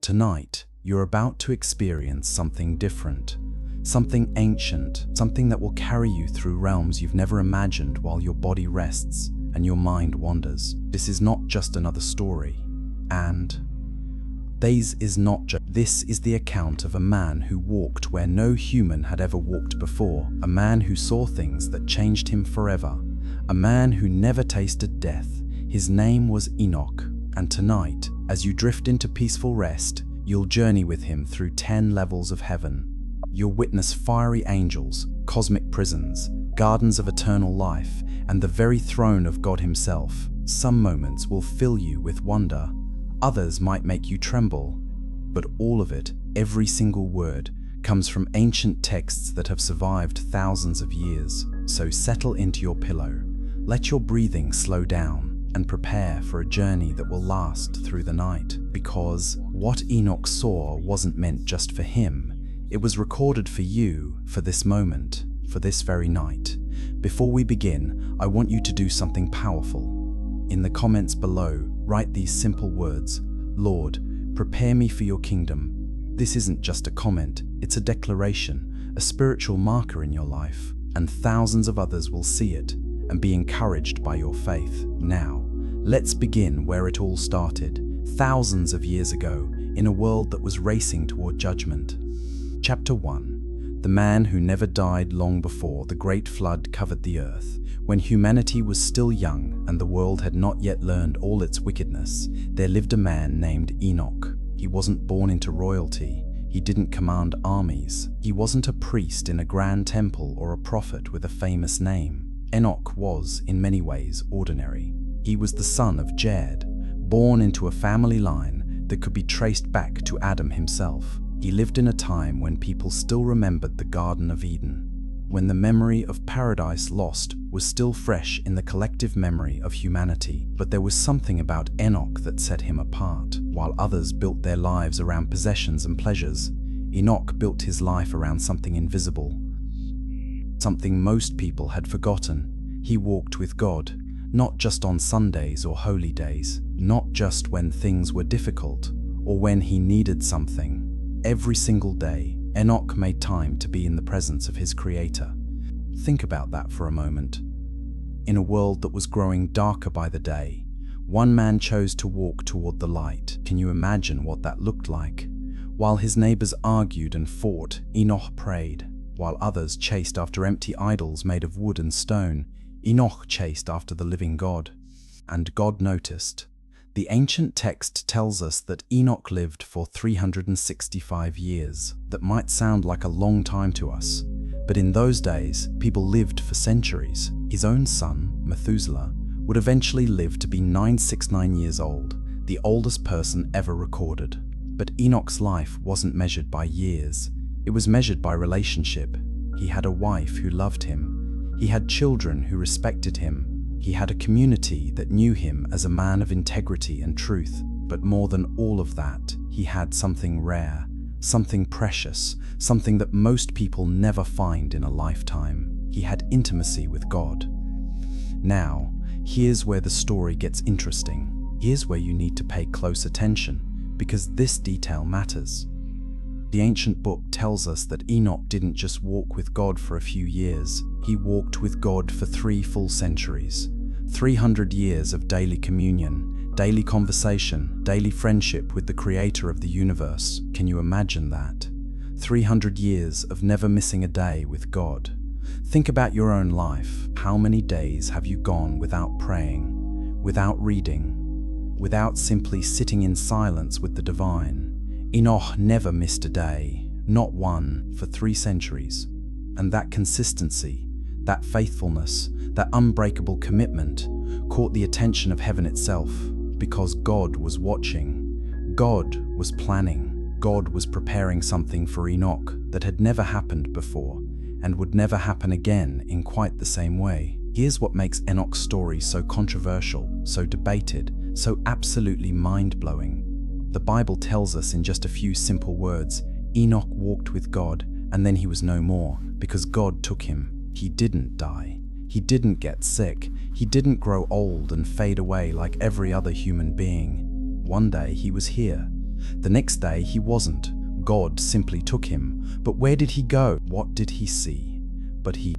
Tonight, you're about to experience something different, something ancient, something that will carry you through realms you've never imagined while your body rests and your mind wanders. This is not just another story, this is the account of a man who walked where no human had ever walked before, a man who saw things that changed him forever, a man who never tasted death. His name was Enoch, and tonight, as you drift into peaceful rest, you'll journey with him through 10 levels of heaven. You'll witness fiery angels, cosmic prisons, gardens of eternal life, and the very throne of God himself. Some moments will fill you with wonder, others might make you tremble, but all of it, every single word, comes from ancient texts that have survived thousands of years. So settle into your pillow, let your breathing slow down, and prepare for a journey that will last through the night. Because what Enoch saw wasn't meant just for him, it was recorded for you, for this moment, for this very night. Before we begin, I want you to do something powerful. In the comments below, write these simple words: Lord, prepare me for your kingdom. This isn't just a comment, it's a declaration, a spiritual marker in your life, and thousands of others will see it and be encouraged by your faith. Now, let's begin where it all started, thousands of years ago, in a world that was racing toward judgment. Chapter 1. The man who never died. Long before the great flood covered the earth, when humanity was still young and the world had not yet learned all its wickedness, there lived a man named Enoch. He wasn't born into royalty. He didn't command armies. He wasn't a priest in a grand temple or a prophet with a famous name. Enoch was, in many ways, ordinary. He was the son of Jared, born into a family line that could be traced back to Adam himself. He lived in a time when people still remembered the Garden of Eden, when the memory of paradise lost was still fresh in the collective memory of humanity. But there was something about Enoch that set him apart. While others built their lives around possessions and pleasures, Enoch built his life around something invisible, something most people had forgotten. He walked with God, not just on Sundays or holy days, not just when things were difficult or when he needed something. Every single day, Enoch made time to be in the presence of his Creator. Think about that for a moment. In a world that was growing darker by the day, one man chose to walk toward the light. Can you imagine what that looked like? While his neighbors argued and fought, Enoch prayed. While others chased after empty idols made of wood and stone, Enoch chased after the living God. And God noticed. The ancient text tells us that Enoch lived for 365 years. That might sound like a long time to us, but in those days, people lived for centuries. His own son, Methuselah, would eventually live to be 969 years old, the oldest person ever recorded. But Enoch's life wasn't measured by years. It was measured by relationship. He had a wife who loved him. He had children who respected him. He had a community that knew him as a man of integrity and truth. But more than all of that, he had something rare, something precious, something that most people never find in a lifetime. He had intimacy with God. Now, here's where the story gets interesting. Here's where you need to pay close attention, because this detail matters. The ancient book tells us that Enoch didn't just walk with God for a few years. He walked with God for 3 full centuries. 300 years of daily communion, daily conversation, daily friendship with the Creator of the universe. Can you imagine that? 300 years of never missing a day with God. Think about your own life. How many days have you gone without praying, without reading, without simply sitting in silence with the divine? Enoch never missed a day, not one, for 3 centuries. And that consistency, that faithfulness, that unbreakable commitment caught the attention of heaven itself, because God was watching, God was planning, God was preparing something for Enoch that had never happened before and would never happen again in quite the same way. Here's what makes Enoch's story so controversial, so debated, so absolutely mind-blowing. The Bible tells us in just a few simple words, Enoch walked with God and then he was no more because God took him. He didn't die. He didn't get sick. He didn't grow old and fade away like every other human being. One day he was here, The next day he wasn't. God simply took him. But where did he go? What did he see?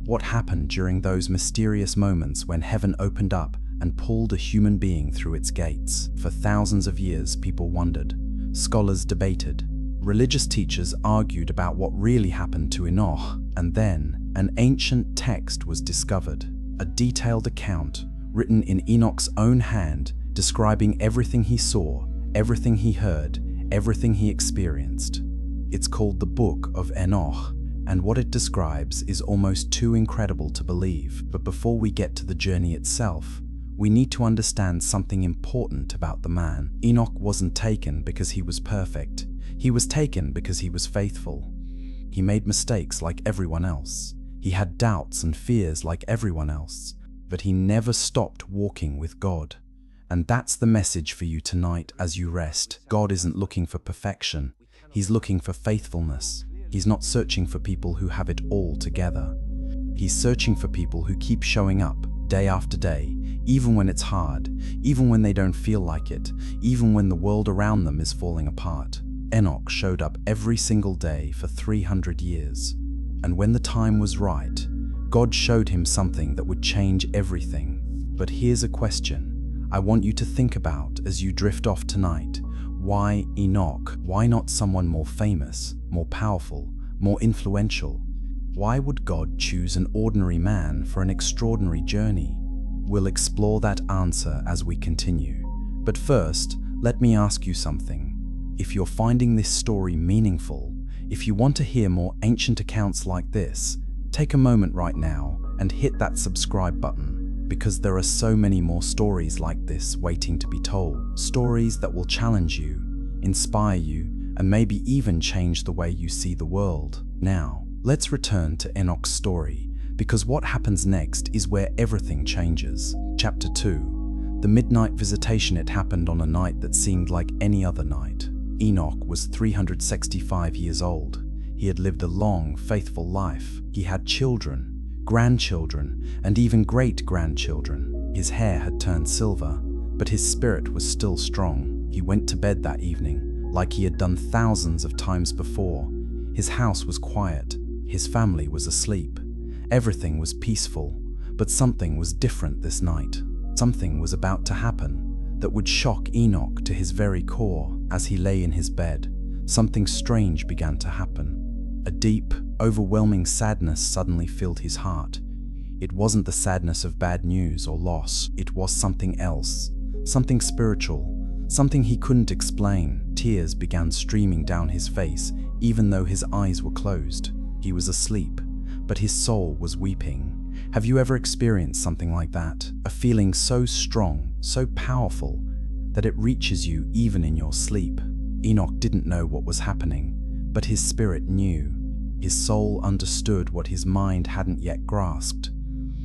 What happened during those mysterious moments when heaven opened up and pulled a human being through its gates? For thousands of years, people wondered. Scholars debated. Religious teachers argued about what really happened to Enoch. And then, an ancient text was discovered. A detailed account, written in Enoch's own hand, describing everything he saw, everything he heard, everything he experienced. It's called the Book of Enoch, and what it describes is almost too incredible to believe. But before we get to the journey itself, we need to understand something important about the man. Enoch wasn't taken because he was perfect. He was taken because he was faithful. He made mistakes like everyone else. He had doubts and fears like everyone else, but he never stopped walking with God. And that's the message for you tonight as you rest. God isn't looking for perfection. He's looking for faithfulness. He's not searching for people who have it all together. He's searching for people who keep showing up day after day, even when it's hard, even when they don't feel like it, even when the world around them is falling apart. Enoch showed up every single day for 300 years. And when the time was right, God showed him something that would change everything. But here's a question I want you to think about as you drift off tonight. Why Enoch? Why not someone more famous, more powerful, more influential? Why would God choose an ordinary man for an extraordinary journey? We'll explore that answer as we continue. But first, let me ask you something. If you're finding this story meaningful, if you want to hear more ancient accounts like this, take a moment right now and hit that subscribe button, because there are so many more stories like this waiting to be told. Stories that will challenge you, inspire you, and maybe even change the way you see the world. Now, let's return to Enoch's story, because what happens next is where everything changes. Chapter 2. The midnight visitation. It happened on a night that seemed like any other night. Enoch was 365 years old. He had lived a long, faithful life. He had children, grandchildren, and even great-grandchildren. His hair had turned silver, but his spirit was still strong. He went to bed that evening, like he had done thousands of times before. His house was quiet. His family was asleep. Everything was peaceful, but something was different this night. Something was about to happen that would shock Enoch to his very core. As he lay in his bed, something strange began to happen. A deep, overwhelming sadness suddenly filled his heart. It wasn't the sadness of bad news or loss. It was something else, something spiritual, something he couldn't explain. Tears began streaming down his face, even though his eyes were closed. He was asleep, but his soul was weeping. Have you ever experienced something like that? A feeling so strong, so powerful, that it reaches you even in your sleep. Enoch didn't know what was happening, but his spirit knew. His soul understood what his mind hadn't yet grasped.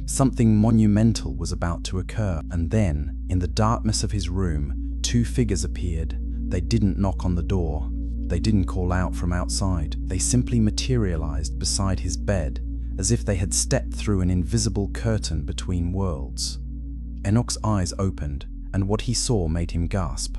Something monumental was about to occur, and then, in the darkness of his room, two figures appeared. They didn't knock on the door. They didn't call out from outside. They simply materialized beside his bed, as if they had stepped through an invisible curtain between worlds. Enoch's eyes opened, and what he saw made him gasp.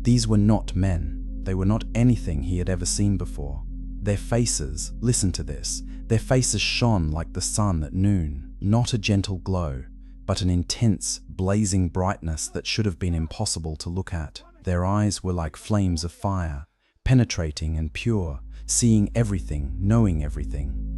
These were not men. They were not anything he had ever seen before. Their faces, listen to this, their faces shone like the sun at noon. Not a gentle glow, but an intense, blazing brightness that should have been impossible to look at. Their eyes were like flames of fire, penetrating and pure, seeing everything, knowing everything.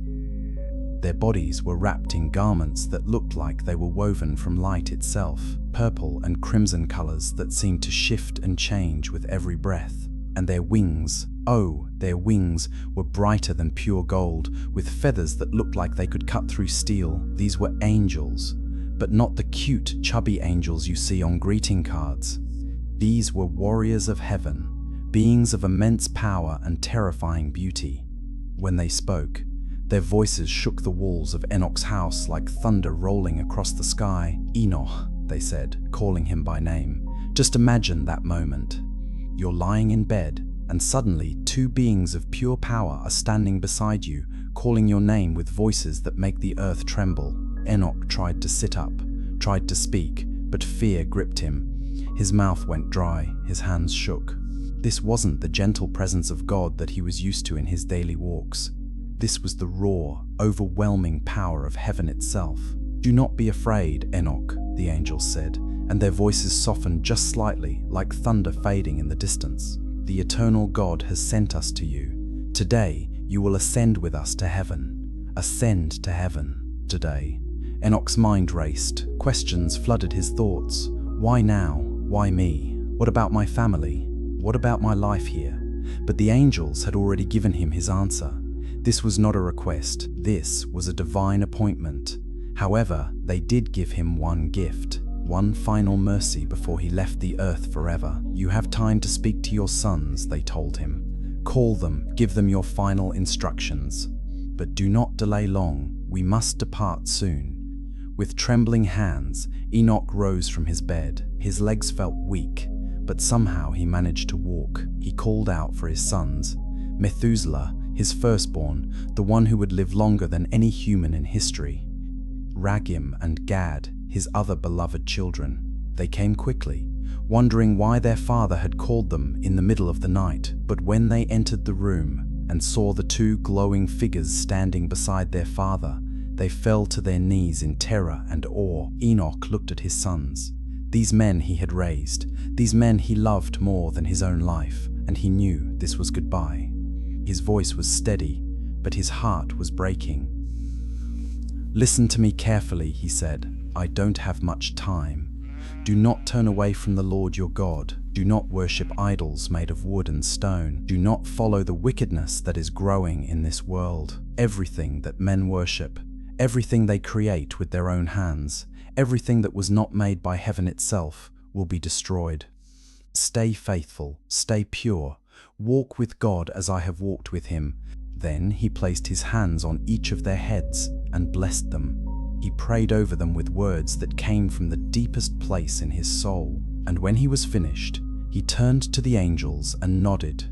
Their bodies were wrapped in garments that looked like they were woven from light itself, purple and crimson colors that seemed to shift and change with every breath. And their wings, oh, their wings were brighter than pure gold, with feathers that looked like they could cut through steel. These were angels, but not the cute, chubby angels you see on greeting cards. These were warriors of heaven, beings of immense power and terrifying beauty. When they spoke, their voices shook the walls of Enoch's house like thunder rolling across the sky. Enoch, they said, calling him by name. Just imagine that moment. You're lying in bed, and suddenly two beings of pure power are standing beside you, calling your name with voices that make the earth tremble. Enoch tried to sit up, tried to speak, but fear gripped him. His mouth went dry, his hands shook. This wasn't the gentle presence of God that he was used to in his daily walks. This was the raw, overwhelming power of heaven itself. "Do not be afraid, Enoch," the angels said, and their voices softened just slightly, like thunder fading in the distance. "The eternal God has sent us to you. Today, you will ascend with us to heaven. Ascend to heaven today." Enoch's mind raced. Questions flooded his thoughts. Why now? Why me? What about my family? What about my life here? But the angels had already given him his answer. This was not a request. This was a divine appointment. However, they did give him one gift, one final mercy before he left the earth forever. "You have time to speak to your sons," they told him. "Call them, give them your final instructions. But do not delay long. We must depart soon." With trembling hands, Enoch rose from his bed. His legs felt weak, but somehow he managed to walk. He called out for his sons. Methuselah, his firstborn, the one who would live longer than any human in history. Ragim and Gad, his other beloved children. They came quickly, wondering why their father had called them in the middle of the night. But when they entered the room and saw the two glowing figures standing beside their father, they fell to their knees in terror and awe. Enoch looked at his sons. These men he had raised, these men he loved more than his own life, and he knew this was goodbye. His voice was steady, but his heart was breaking. "Listen to me carefully," he said. "I don't have much time. Do not turn away from the Lord your God. Do not worship idols made of wood and stone. Do not follow the wickedness that is growing in this world. Everything that men worship, everything they create with their own hands, everything that was not made by heaven itself, will be destroyed. Stay faithful, stay pure, walk with God as I have walked with him." Then he placed his hands on each of their heads and blessed them. He prayed over them with words that came from the deepest place in his soul. And when he was finished, he turned to the angels and nodded.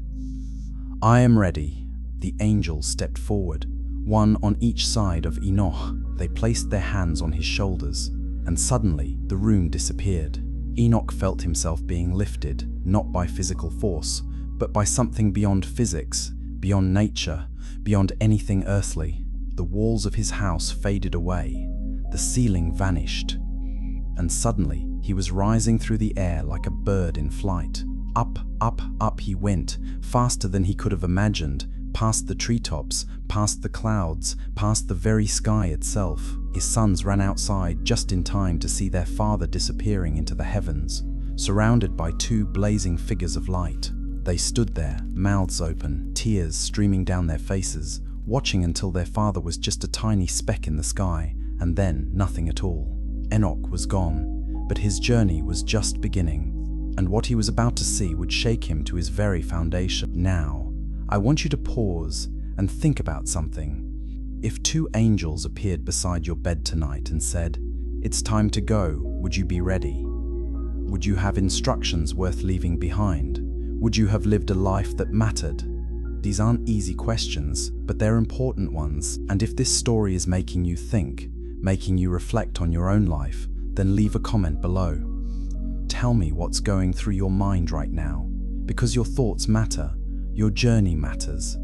"I am ready." The angels stepped forward, one on each side of Enoch. They placed their hands on his shoulders, and suddenly the room disappeared. Enoch felt himself being lifted, not by physical force, but by something beyond physics, beyond nature, beyond anything earthly. The walls of his house faded away, the ceiling vanished, and suddenly he was rising through the air like a bird in flight. Up, up, up he went, faster than he could have imagined, past the treetops, past the clouds, past the very sky itself. His sons ran outside just in time to see their father disappearing into the heavens, surrounded by two blazing figures of light. They stood there, mouths open, tears streaming down their faces, watching until their father was just a tiny speck in the sky, and then nothing at all. Enoch was gone, but his journey was just beginning, and what he was about to see would shake him to his very foundation. Now, I want you to pause and think about something. If two angels appeared beside your bed tonight and said, "It's time to go," would you be ready? Would you have instructions worth leaving behind? Would you have lived a life that mattered? These aren't easy questions, but they're important ones, and if this story is making you think, making you reflect on your own life, then leave a comment below. Tell me what's going through your mind right now, because your thoughts matter, your journey matters.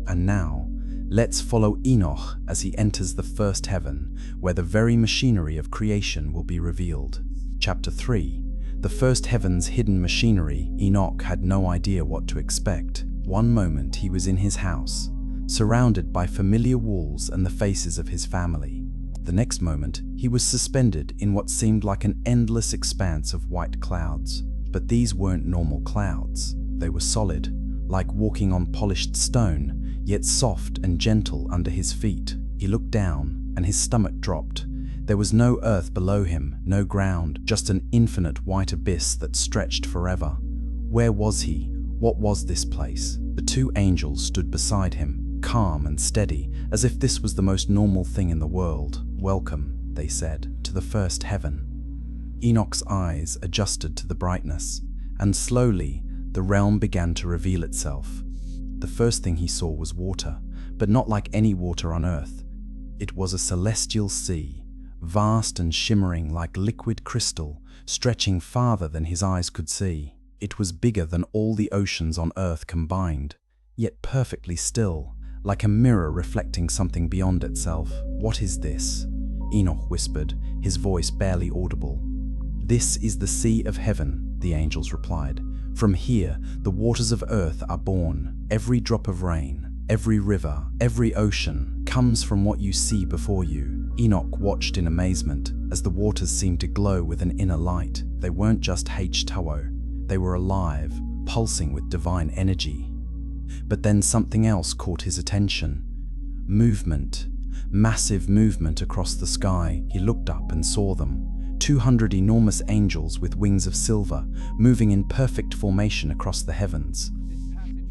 And now, let's follow Enoch as he enters the first heaven, where the very machinery of creation will be revealed. Chapter 3. The first heaven's hidden machinery. Enoch had no idea what to expect. One moment he was in his house, surrounded by familiar walls and the faces of his family. The next moment, he was suspended in what seemed like an endless expanse of white clouds. But these weren't normal clouds. They were solid, like walking on polished stone, yet soft and gentle under his feet. He looked down, and his stomach dropped. There was no earth below him, no ground, just an infinite white abyss that stretched forever. Where was he? What was this place? The two angels stood beside him, calm and steady, as if this was the most normal thing in the world. "Welcome," they said, "to the first heaven." Enoch's eyes adjusted to the brightness, and slowly the realm began to reveal itself. The first thing he saw was water, but not like any water on earth. It was a celestial sea, vast and shimmering like liquid crystal, stretching farther than his eyes could see. It was bigger than all the oceans on Earth combined, yet perfectly still, like a mirror reflecting something beyond itself. "What is this?" Enoch whispered, his voice barely audible. "This is the sea of heaven," the angels replied. "From here, the waters of earth are born. Every drop of rain, every river, every ocean comes from what you see before you." Enoch watched in amazement as the waters seemed to glow with an inner light. They weren't just H2O. They were alive, pulsing with divine energy. But then something else caught his attention. Movement. Massive movement across the sky. He looked up and saw them. 200 enormous angels with wings of silver, moving in perfect formation across the heavens.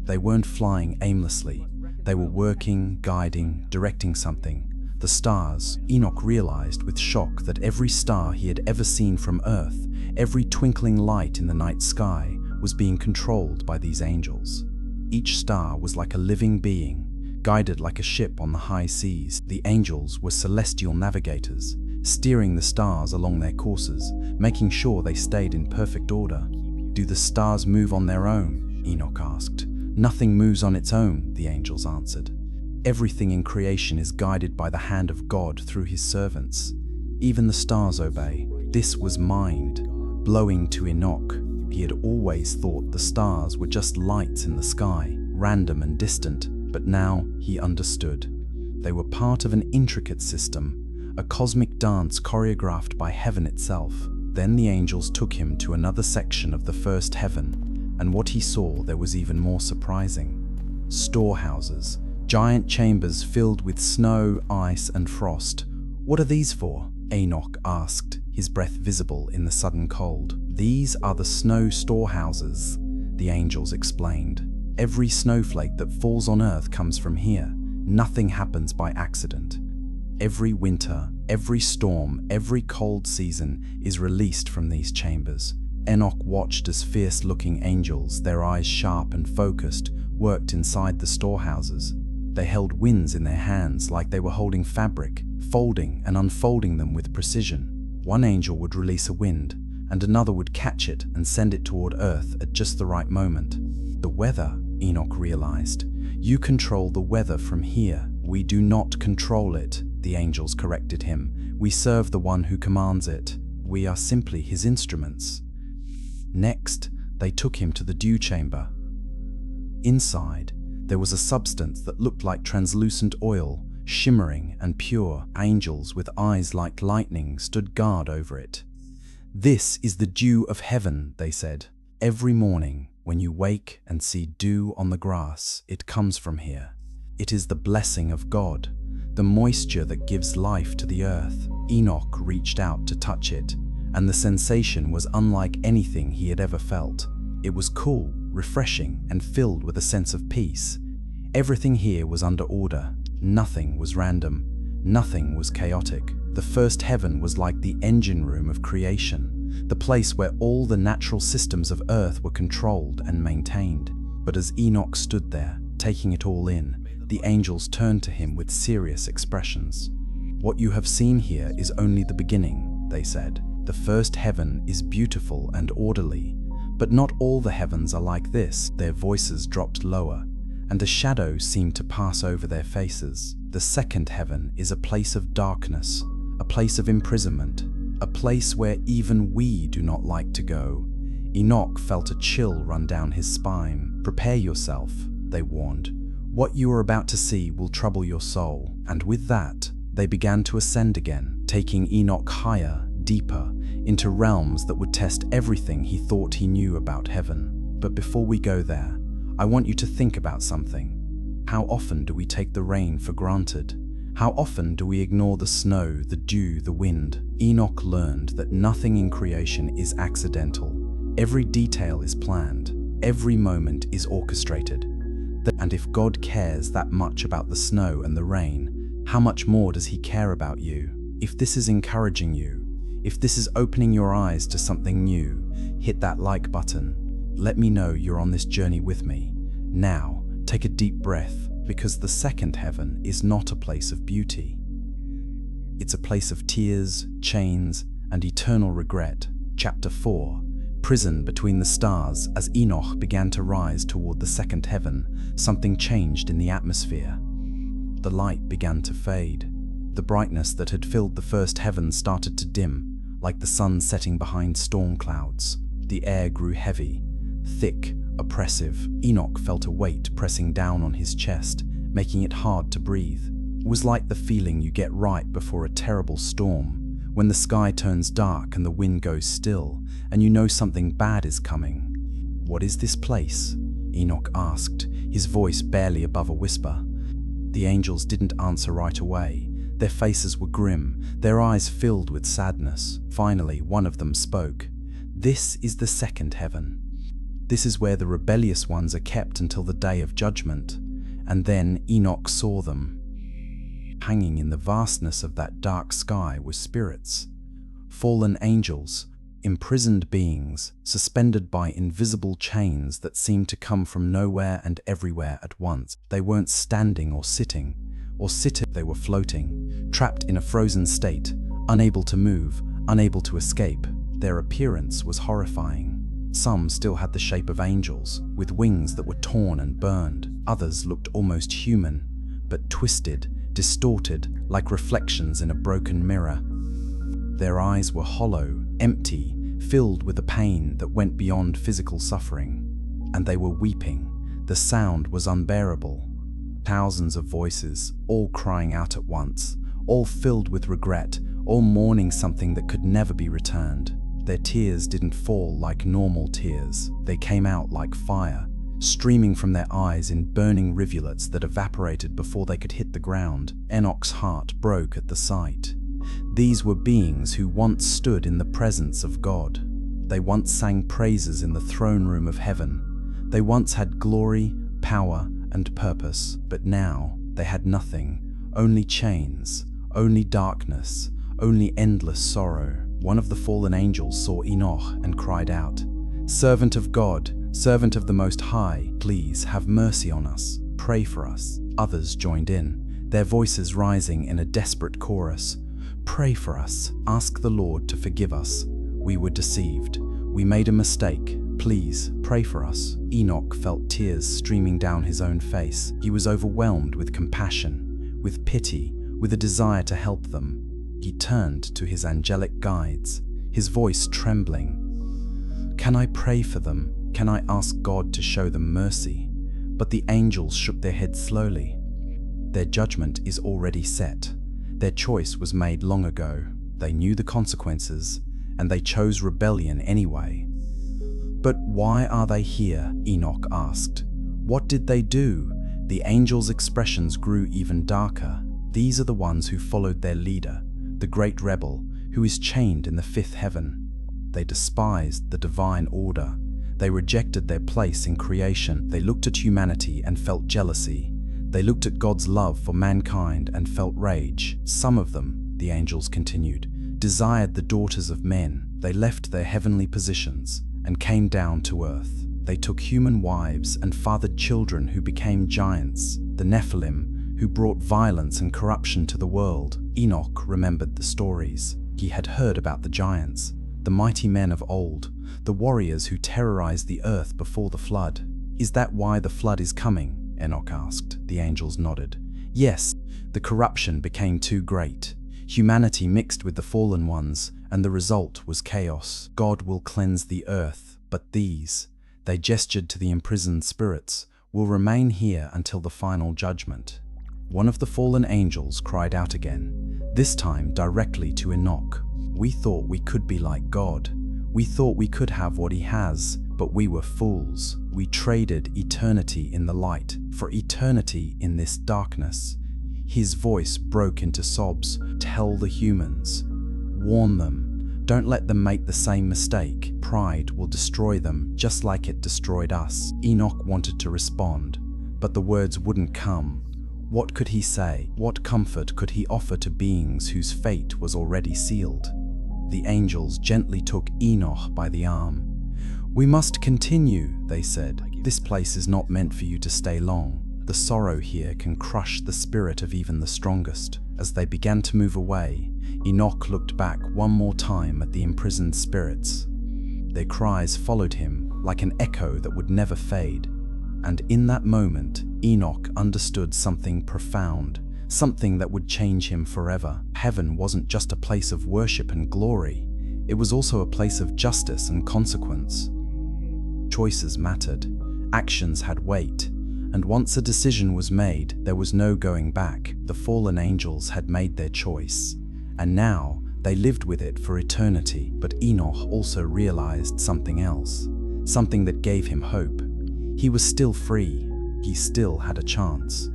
They weren't flying aimlessly. They were working, guiding, directing something. The stars. Enoch realized with shock that every star he had ever seen from Earth, every twinkling light in the night sky, was being controlled by these angels. Each star was like a living being, guided like a ship on the high seas. The angels were celestial navigators, steering the stars along their courses, making sure they stayed in perfect order. "Do the stars move on their own?" Enoch asked. "Nothing moves on its own," the angels answered. "Everything in creation is guided by the hand of God through his servants. Even the stars obey." This was mind-blowing to Enoch. He had always thought the stars were just lights in the sky, random and distant, but now he understood. They were part of an intricate system, a cosmic dance choreographed by heaven itself. Then the angels took him to another section of the first heaven, and what he saw there was even more surprising. Storehouses, giant chambers filled with snow, ice, and frost. "What are these for?" Enoch asked, his breath visible in the sudden cold. "These are the snow storehouses," the angels explained. "Every snowflake that falls on Earth comes from here. Nothing happens by accident. Every winter, every storm, every cold season is released from these chambers." Enoch watched as fierce-looking angels, their eyes sharp and focused, worked inside the storehouses. They held winds in their hands like they were holding fabric, folding and unfolding them with precision. One angel would release a wind, and another would catch it and send it toward Earth at just the right moment. "The weather," Enoch realized. "You control the weather from here." "We do not control it," the angels corrected him. "We serve the one who commands it. We are simply his instruments." Next, they took him to the dew chamber. Inside, there was a substance that looked like translucent oil, shimmering and pure. Angels with eyes like lightning stood guard over it. "This is the dew of heaven," they said. "Every morning, when you wake and see dew on the grass, it comes from here. It is the blessing of God, the moisture that gives life to the earth." Enoch reached out to touch it, and the sensation was unlike anything he had ever felt. It was cool, refreshing, and filled with a sense of peace. Everything here was under order. Nothing was random. Nothing was chaotic. The first heaven was like the engine room of creation, the place where all the natural systems of Earth were controlled and maintained. But as Enoch stood there, taking it all in, the angels turned to him with serious expressions. "What you have seen here is only the beginning," they said. "The first heaven is beautiful and orderly, but not all the heavens are like this." Their voices dropped lower, and a shadow seemed to pass over their faces. "The second heaven is a place of darkness, a place of imprisonment, a place where even we do not like to go." Enoch felt a chill run down his spine. "Prepare yourself," they warned. "What you are about to see will trouble your soul." And with that, they began to ascend again, taking Enoch higher, deeper, into realms that would test everything he thought he knew about heaven. But before we go there, I want you to think about something. How often do we take the rain for granted? How often do we ignore the snow, the dew, the wind? Enoch learned that nothing in creation is accidental. Every detail is planned. Every moment is orchestrated. And if God cares that much about the snow and the rain, how much more does he care about you? If this is encouraging you, if this is opening your eyes to something new, hit that like button. Let me know you're on this journey with me. Now, take a deep breath, because the second heaven is not a place of beauty. It's a place of tears, chains, and eternal regret. Chapter 4. Prison between the stars. As Enoch began to rise toward the second heaven, something changed in the atmosphere. The light began to fade. The brightness that had filled the first heaven started to dim, like the sun setting behind storm clouds. The air grew heavy, thick, oppressive. Enoch felt a weight pressing down on his chest, making it hard to breathe. It was like the feeling you get right before a terrible storm, when the sky turns dark and the wind goes still, and you know something bad is coming. "What is this place?" Enoch asked, his voice barely above a whisper. The angels didn't answer right away. Their faces were grim, their eyes filled with sadness. Finally, one of them spoke. "This is the second heaven. This is where the rebellious ones are kept until the day of judgment." And then Enoch saw them. Hanging in the vastness of that dark sky were spirits, fallen angels, imprisoned beings, suspended by invisible chains that seemed to come from nowhere and everywhere at once. They weren't standing or sitting, they were floating, trapped in a frozen state, unable to move, unable to escape. Their appearance was horrifying. Some still had the shape of angels, with wings that were torn and burned. Others looked almost human, but twisted, distorted, like reflections in a broken mirror. Their eyes were hollow, empty, filled with a pain that went beyond physical suffering. And they were weeping. The sound was unbearable. Thousands of voices, all crying out at once, all filled with regret, all mourning something that could never be returned. Their tears didn't fall like normal tears. They came out like fire, streaming from their eyes in burning rivulets that evaporated before they could hit the ground. Enoch's heart broke at the sight. These were beings who once stood in the presence of God. They once sang praises in the throne room of heaven. They once had glory, power, and purpose. But now they had nothing, only chains, only darkness, only endless sorrow. One of the fallen angels saw Enoch and cried out, "Servant of God, servant of the Most High, please have mercy on us. Pray for us." Others joined in, their voices rising in a desperate chorus. "Pray for us. Ask the Lord to forgive us. We were deceived. We made a mistake. Please pray for us." Enoch felt tears streaming down his own face. He was overwhelmed with compassion, with pity, with a desire to help them. He turned to his angelic guides, his voice trembling. "Can I pray for them? Can I ask God to show them mercy?" But the angels shook their heads slowly. Their judgment is already set. Their choice was made long ago. They knew the consequences, and they chose rebellion anyway. "But why are they here?" Enoch asked. "What did they do?" The angels' expressions grew even darker. These are the ones who followed their leader, the great rebel, who is chained in the fifth heaven. They despised the divine order. They rejected their place in creation. They looked at humanity and felt jealousy. They looked at God's love for mankind and felt rage. Some of them, the angels continued, desired the daughters of men. They left their heavenly positions and came down to earth. They took human wives and fathered children who became giants, the Nephilim, who brought violence and corruption to the world. Enoch remembered the stories. He had heard about the giants, the mighty men of old, the warriors who terrorized the earth before the flood. "Is that why the flood is coming?" Enoch asked. The angels nodded. "Yes, the corruption became too great. Humanity mixed with the fallen ones, and the result was chaos. God will cleanse the earth, but these," they gestured to the imprisoned spirits, "will remain here until the final judgment." One of the fallen angels cried out again, this time directly to Enoch. "We thought we could be like God. We thought we could have what he has, but we were fools. We traded eternity in the light for eternity in this darkness." His voice broke into sobs. "Tell the humans. Warn them. Don't let them make the same mistake. Pride will destroy them just like it destroyed us." Enoch wanted to respond, but the words wouldn't come. What could he say? What comfort could he offer to beings whose fate was already sealed? The angels gently took Enoch by the arm. "We must continue," they said. "This place is not meant for you to stay long. The sorrow here can crush the spirit of even the strongest." As they began to move away, Enoch looked back one more time at the imprisoned spirits. Their cries followed him like an echo that would never fade. And in that moment, Enoch understood something profound, something that would change him forever. Heaven wasn't just a place of worship and glory, it was also a place of justice and consequence. Choices mattered, actions had weight, and once a decision was made, there was no going back. The fallen angels had made their choice, and now they lived with it for eternity. But Enoch also realized something else, something that gave him hope. He was still free, he still had a chance.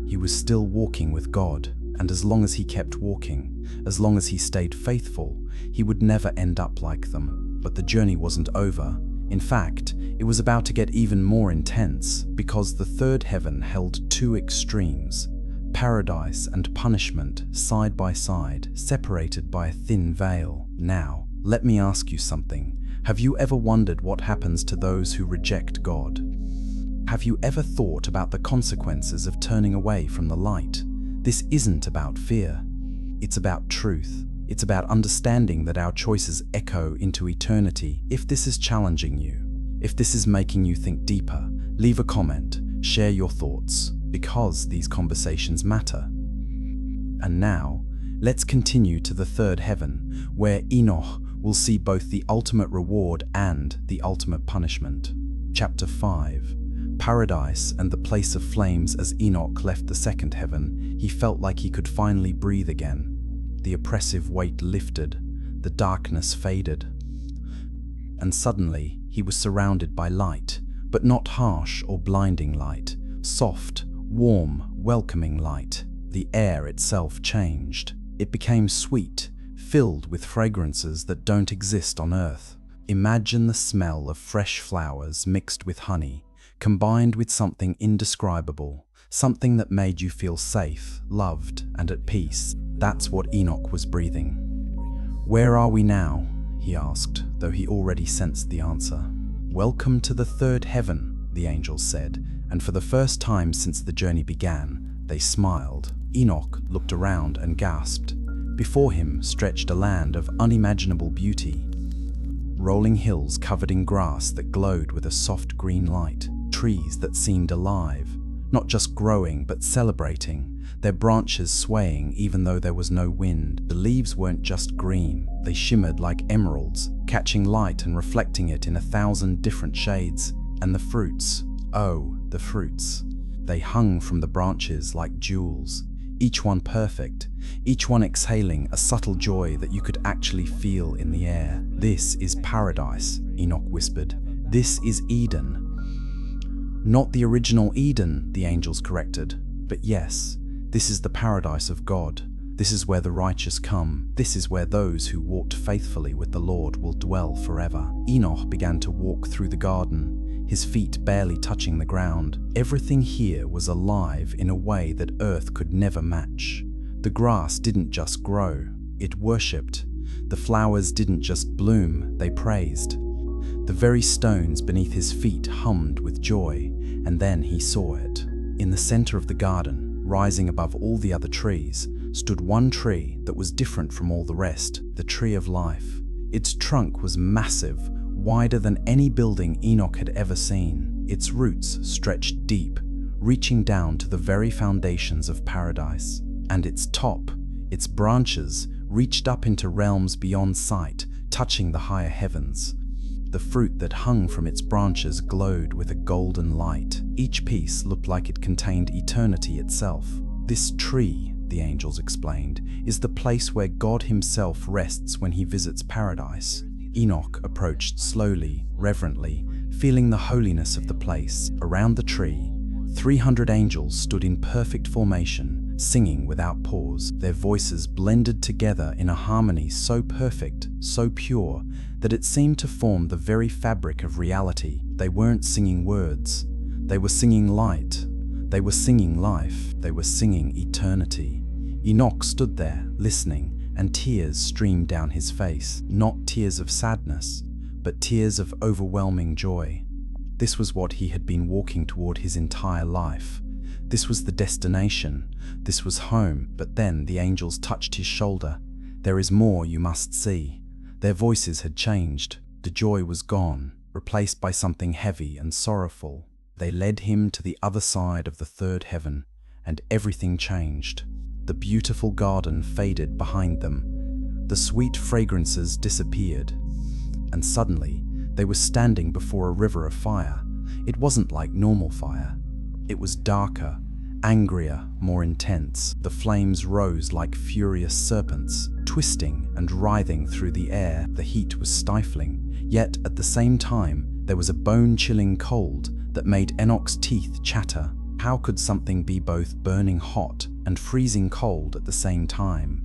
He was still walking with God, and as long as he kept walking, as long as he stayed faithful, he would never end up like them. But the journey wasn't over. In fact, it was about to get even more intense, because the third heaven held two extremes, paradise and punishment, side by side, separated by a thin veil. Now, let me ask you something. Have you ever wondered what happens to those who reject God? Have you ever thought about the consequences of turning away from the light? This isn't about fear. It's about truth. It's about understanding that our choices echo into eternity. If this is challenging you, if this is making you think deeper, leave a comment, share your thoughts, because these conversations matter. And now, let's continue to the third heaven, where Enoch will see both the ultimate reward and the ultimate punishment. Chapter 5. Paradise and the place of flames. As Enoch left the second heaven, he felt like he could finally breathe again. The oppressive weight lifted, the darkness faded, and suddenly he was surrounded by light, but not harsh or blinding light, soft, warm, welcoming light. The air itself changed. It became sweet, filled with fragrances that don't exist on earth. Imagine the smell of fresh flowers mixed with honey, combined with something indescribable, something that made you feel safe, loved, and at peace. That's what Enoch was breathing. "Where are we now?" he asked, though he already sensed the answer. "Welcome to the third heaven," the angels said, and for the first time since the journey began, they smiled. Enoch looked around and gasped. Before him stretched a land of unimaginable beauty. Rolling hills covered in grass that glowed with a soft green light, trees that seemed alive, not just growing but celebrating, their branches swaying even though there was no wind. The leaves weren't just green, they shimmered like emeralds, catching light and reflecting it in 1,000 different shades. And the fruits, oh, the fruits. They hung from the branches like jewels, each one perfect, each one exhaling a subtle joy that you could actually feel in the air. "This is paradise," Enoch whispered. "This is Eden." "Not the original Eden," the angels corrected, "but yes, this is the paradise of God. This is where the righteous come. This is where those who walked faithfully with the Lord will dwell forever." Enoch began to walk through the garden, his feet barely touching the ground. Everything here was alive in a way that earth could never match. The grass didn't just grow, it worshipped. The flowers didn't just bloom, they praised. The very stones beneath his feet hummed with joy, and then he saw it. In the center of the garden, rising above all the other trees, stood one tree that was different from all the rest, the tree of life. Its trunk was massive, wider than any building Enoch had ever seen. Its roots stretched deep, reaching down to the very foundations of paradise. And its top, its branches, reached up into realms beyond sight, touching the higher heavens. The fruit that hung from its branches glowed with a golden light. Each piece looked like it contained eternity itself. "This tree," the angels explained, "is the place where God himself rests when he visits paradise." Enoch approached slowly, reverently, feeling the holiness of the place. Around the tree, 300 angels stood in perfect formation, singing without pause. Their voices blended together in a harmony so perfect, so pure, that it seemed to form the very fabric of reality. They weren't singing words. They were singing light. They were singing life. They were singing eternity. Enoch stood there, listening, and tears streamed down his face. Not tears of sadness, but tears of overwhelming joy. This was what he had been walking toward his entire life. This was the destination. This was home. But then the angels touched his shoulder. "There is more you must see." Their voices had changed. The joy was gone, replaced by something heavy and sorrowful. They led him to the other side of the third heaven, and everything changed. The beautiful garden faded behind them. The sweet fragrances disappeared. And suddenly, they were standing before a river of fire. It wasn't like normal fire. It was darker, angrier, more intense. The flames rose like furious serpents, twisting and writhing through the air. The heat was stifling, yet at the same time, there was a bone-chilling cold that made Enoch's teeth chatter. How could something be both burning hot and freezing cold at the same time?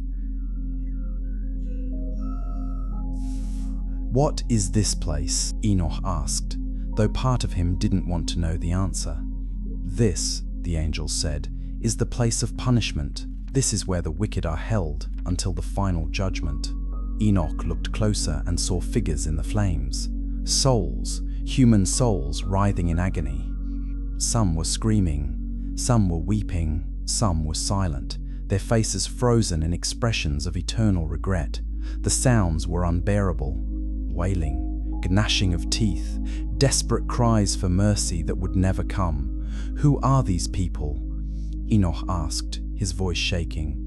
"What is this place?" Enoch asked, though part of him didn't want to know the answer. "This," the angels said, "is the place of punishment. This is where the wicked are held until the final judgment." Enoch looked closer and saw figures in the flames. Souls, human souls writhing in agony. Some were screaming, some were weeping, some were silent, their faces frozen in expressions of eternal regret. The sounds were unbearable. Wailing, gnashing of teeth, desperate cries for mercy that would never come. "Who are these people?" Enoch asked, his voice shaking.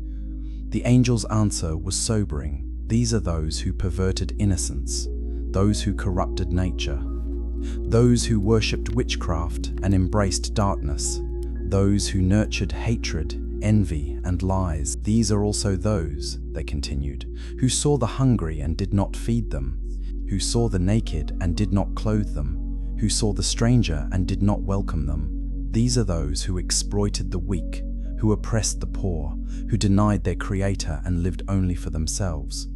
The angel's answer was sobering. "These are those who perverted innocence, those who corrupted nature, those who worshipped witchcraft and embraced darkness, those who nurtured hatred, envy, and lies. These are also those," they continued, "who saw the hungry and did not feed them, who saw the naked and did not clothe them, who saw the stranger and did not welcome them. These are those who exploited the weak, who oppressed the poor, who denied their Creator and lived only for themselves."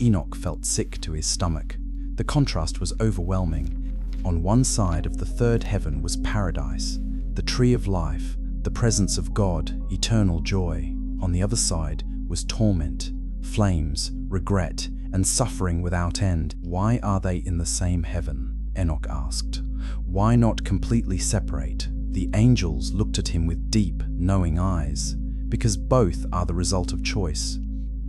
Enoch felt sick to his stomach. The contrast was overwhelming. On one side of the third heaven was paradise, the tree of life, the presence of God, eternal joy. On the other side was torment, flames, regret, and suffering without end. "Why are they in the same heaven?" Enoch asked. "Why not completely separate?" The angels looked at him with deep, knowing eyes. "Because both are the result of choice.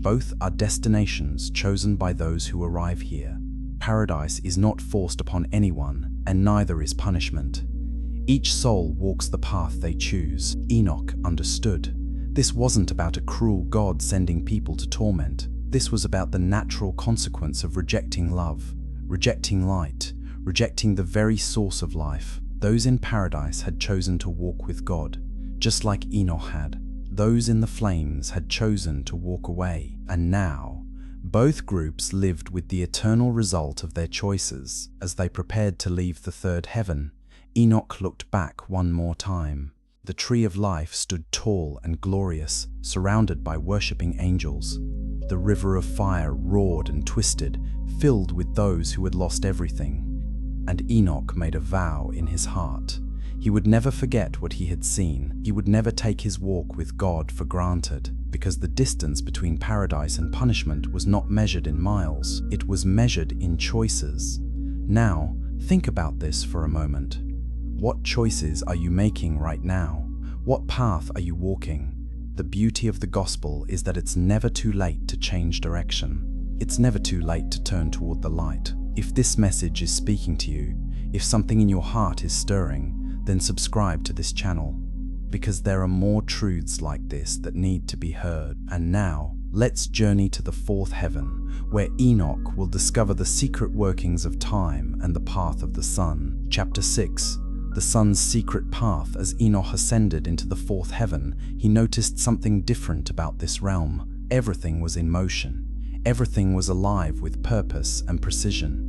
Both are destinations chosen by those who arrive here. Paradise is not forced upon anyone, and neither is punishment. Each soul walks the path they choose." Enoch understood. This wasn't about a cruel God sending people to torment. This was about the natural consequence of rejecting love, rejecting light, rejecting the very source of life. Those in paradise had chosen to walk with God, just like Enoch had. Those in the flames had chosen to walk away, and now, both groups lived with the eternal result of their choices. As they prepared to leave the third heaven, Enoch looked back one more time. The tree of life stood tall and glorious, surrounded by worshipping angels. The river of fire roared and twisted, filled with those who had lost everything. And Enoch made a vow in his heart. He would never forget what he had seen. He would never take his walk with God for granted, because the distance between paradise and punishment was not measured in miles. It was measured in choices. Now, think about this for a moment. What choices are you making right now? What path are you walking? The beauty of the gospel is that it's never too late to change direction. It's never too late to turn toward the light. If this message is speaking to you, if something in your heart is stirring, then subscribe to this channel, because there are more truths like this that need to be heard. And now, let's journey to the fourth heaven, where Enoch will discover the secret workings of time and the path of the sun. Chapter 6. The sun's secret path. As Enoch ascended into the fourth heaven, he noticed something different about this realm. Everything was in motion. Everything was alive with purpose and precision.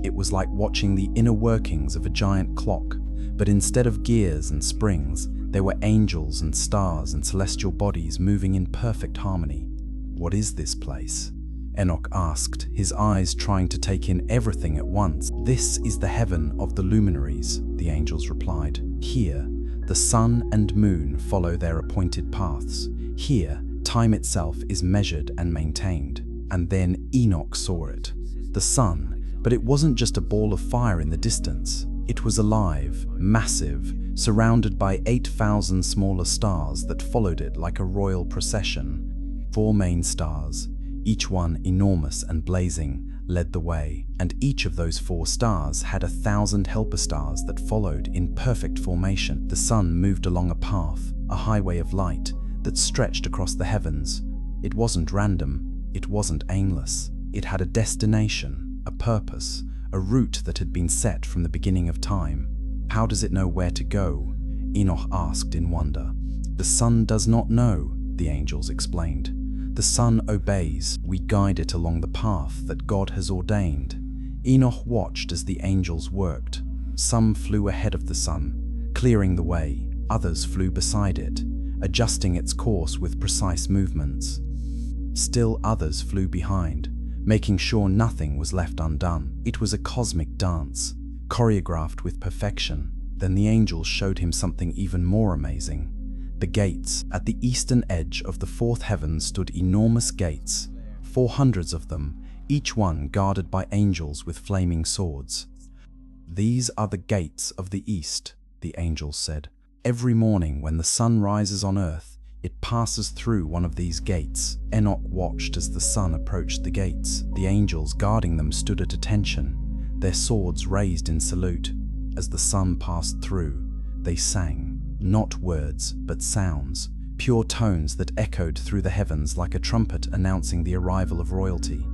It was like watching the inner workings of a giant clock, but instead of gears and springs, there were angels and stars and celestial bodies moving in perfect harmony. "What is this place?" Enoch asked, his eyes trying to take in everything at once. "This is the heaven of the luminaries," the angels replied. "Here, the sun and moon follow their appointed paths. Here, time itself is measured and maintained." And then Enoch saw it. The sun, but it wasn't just a ball of fire in the distance. It was alive, massive, surrounded by 8,000 smaller stars that followed it like a royal procession. 4 main stars, each one enormous and blazing, led the way, and each of those 4 stars had 1,000 helper stars that followed in perfect formation. The sun moved along a path, a highway of light that stretched across the heavens. It wasn't random, it wasn't aimless. It had a destination, a purpose, a route that had been set from the beginning of time. How does it know where to go? Enoch asked in wonder. The sun does not know, the angels explained. The sun obeys. We guide it along the path that God has ordained. Enoch watched as the angels worked. Some flew ahead of the sun, clearing the way. Others flew beside it, adjusting its course with precise movements. Still others flew behind, making sure nothing was left undone. It was a cosmic dance, choreographed with perfection. Then the angels showed him something even more amazing. The gates. At the eastern edge of the 4th heaven stood enormous gates, 400 of them, each one guarded by angels with flaming swords. These are the gates of the east, the angels said. Every morning when the sun rises on earth, it passes through one of these gates. Enoch watched as the sun approached the gates. The angels guarding them stood at attention, their swords raised in salute. As the sun passed through, they sang, not words, but sounds, pure tones that echoed through the heavens like a trumpet announcing the arrival of royalty.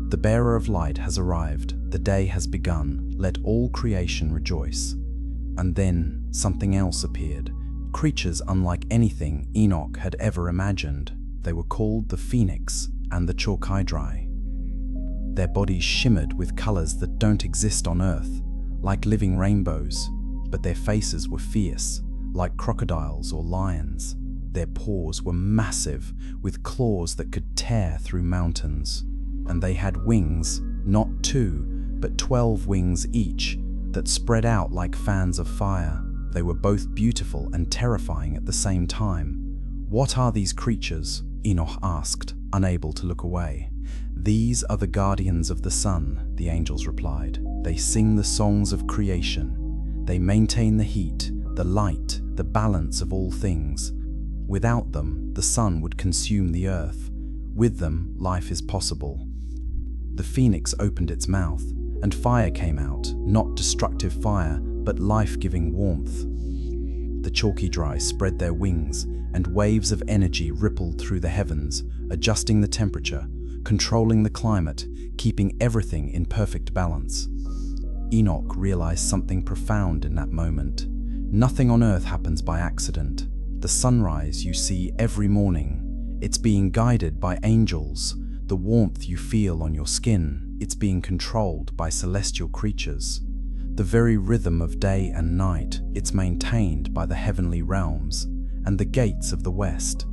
The bearer of light has arrived, the day has begun, let all creation rejoice. And then something else appeared, creatures unlike anything Enoch had ever imagined. They were called the phoenix and the chalkidri. Their bodies shimmered with colors that don't exist on earth, like living rainbows, but their faces were fierce, like crocodiles or lions. Their paws were massive, with claws that could tear through mountains. And they had wings, not 2, but 12 wings each, that spread out like fans of fire. They were both beautiful and terrifying at the same time. What are these creatures? Enoch asked, unable to look away. These are the guardians of the sun, the angels replied. They sing the songs of creation. They maintain the heat, the light, the balance of all things. Without them, the sun would consume the earth. With them, life is possible. The phoenix opened its mouth, and fire came out, not destructive fire, but life-giving warmth. The chalkidri spread their wings, and waves of energy rippled through the heavens, adjusting the temperature, controlling the climate, keeping everything in perfect balance. Enoch realized something profound in that moment. Nothing on earth happens by accident. The sunrise you see every morning, it's being guided by angels. The warmth you feel on your skin, it's being controlled by celestial creatures. The very rhythm of day and night, it's maintained by the heavenly realms and the gates of the west.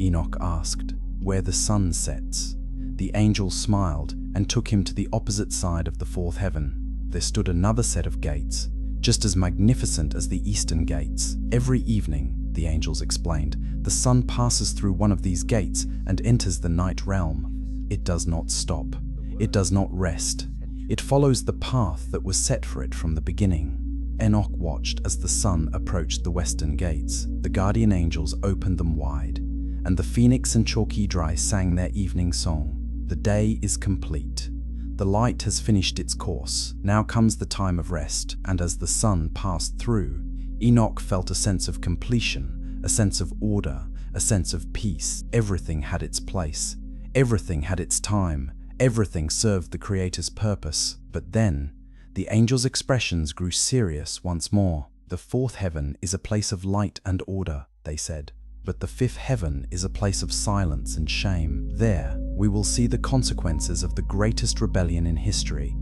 Enoch asked, "Where the sun sets?" The angel smiled and took him to the opposite side of the 4th heaven. There stood another set of gates, just as magnificent as the eastern gates. Every evening, the angels explained, the sun passes through one of these gates and enters the night realm. It does not stop. It does not rest. It follows the path that was set for it from the beginning. Enoch watched as the sun approached the western gates. The guardian angels opened them wide, and the phoenix and chalkidri sang their evening song. The day is complete. The light has finished its course. Now comes the time of rest, and as the sun passed through, Enoch felt a sense of completion, a sense of order, a sense of peace. Everything had its place. Everything had its time. Everything served the Creator's purpose. But then, the angels' expressions grew serious once more. The 4th heaven is a place of light and order, they said. But the 5th heaven is a place of silence and shame. There, we will see the consequences of the greatest rebellion in history.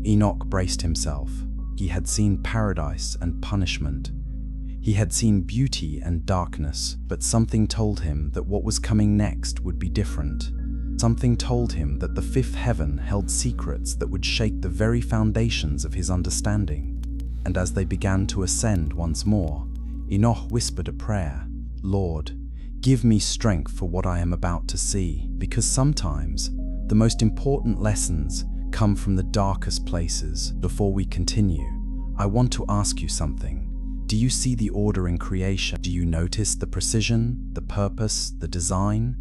Enoch braced himself. He had seen paradise and punishment. He had seen beauty and darkness, but something told him that what was coming next would be different. Something told him that the 5th heaven held secrets that would shake the very foundations of his understanding. And as they began to ascend once more, Enoch whispered a prayer. "Lord, give me strength for what I am about to see, because sometimes the most important lessons come from the darkest places." Before we continue, I want to ask you something. Do you see the order in creation? Do you notice the precision, the purpose, the design?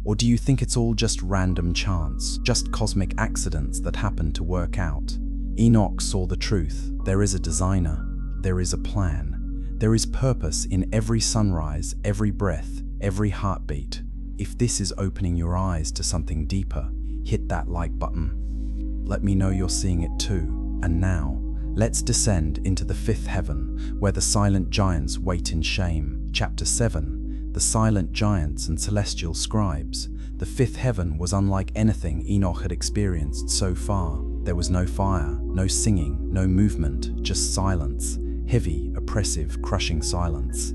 Or do you think it's all just random chance, just cosmic accidents that happen to work out? Enoch saw the truth. There is a designer. There is a plan. There is purpose in every sunrise, every breath, every heartbeat. If this is opening your eyes to something deeper, hit that like button. Let me know you're seeing it too. And now, let's descend into the fifth heaven, where the silent giants wait in shame. Chapter 7. The Silent Giants and Celestial Scribes. The fifth heaven was unlike anything Enoch had experienced so far. There was no fire, no singing, no movement, just silence. Heavy, oppressive, crushing silence.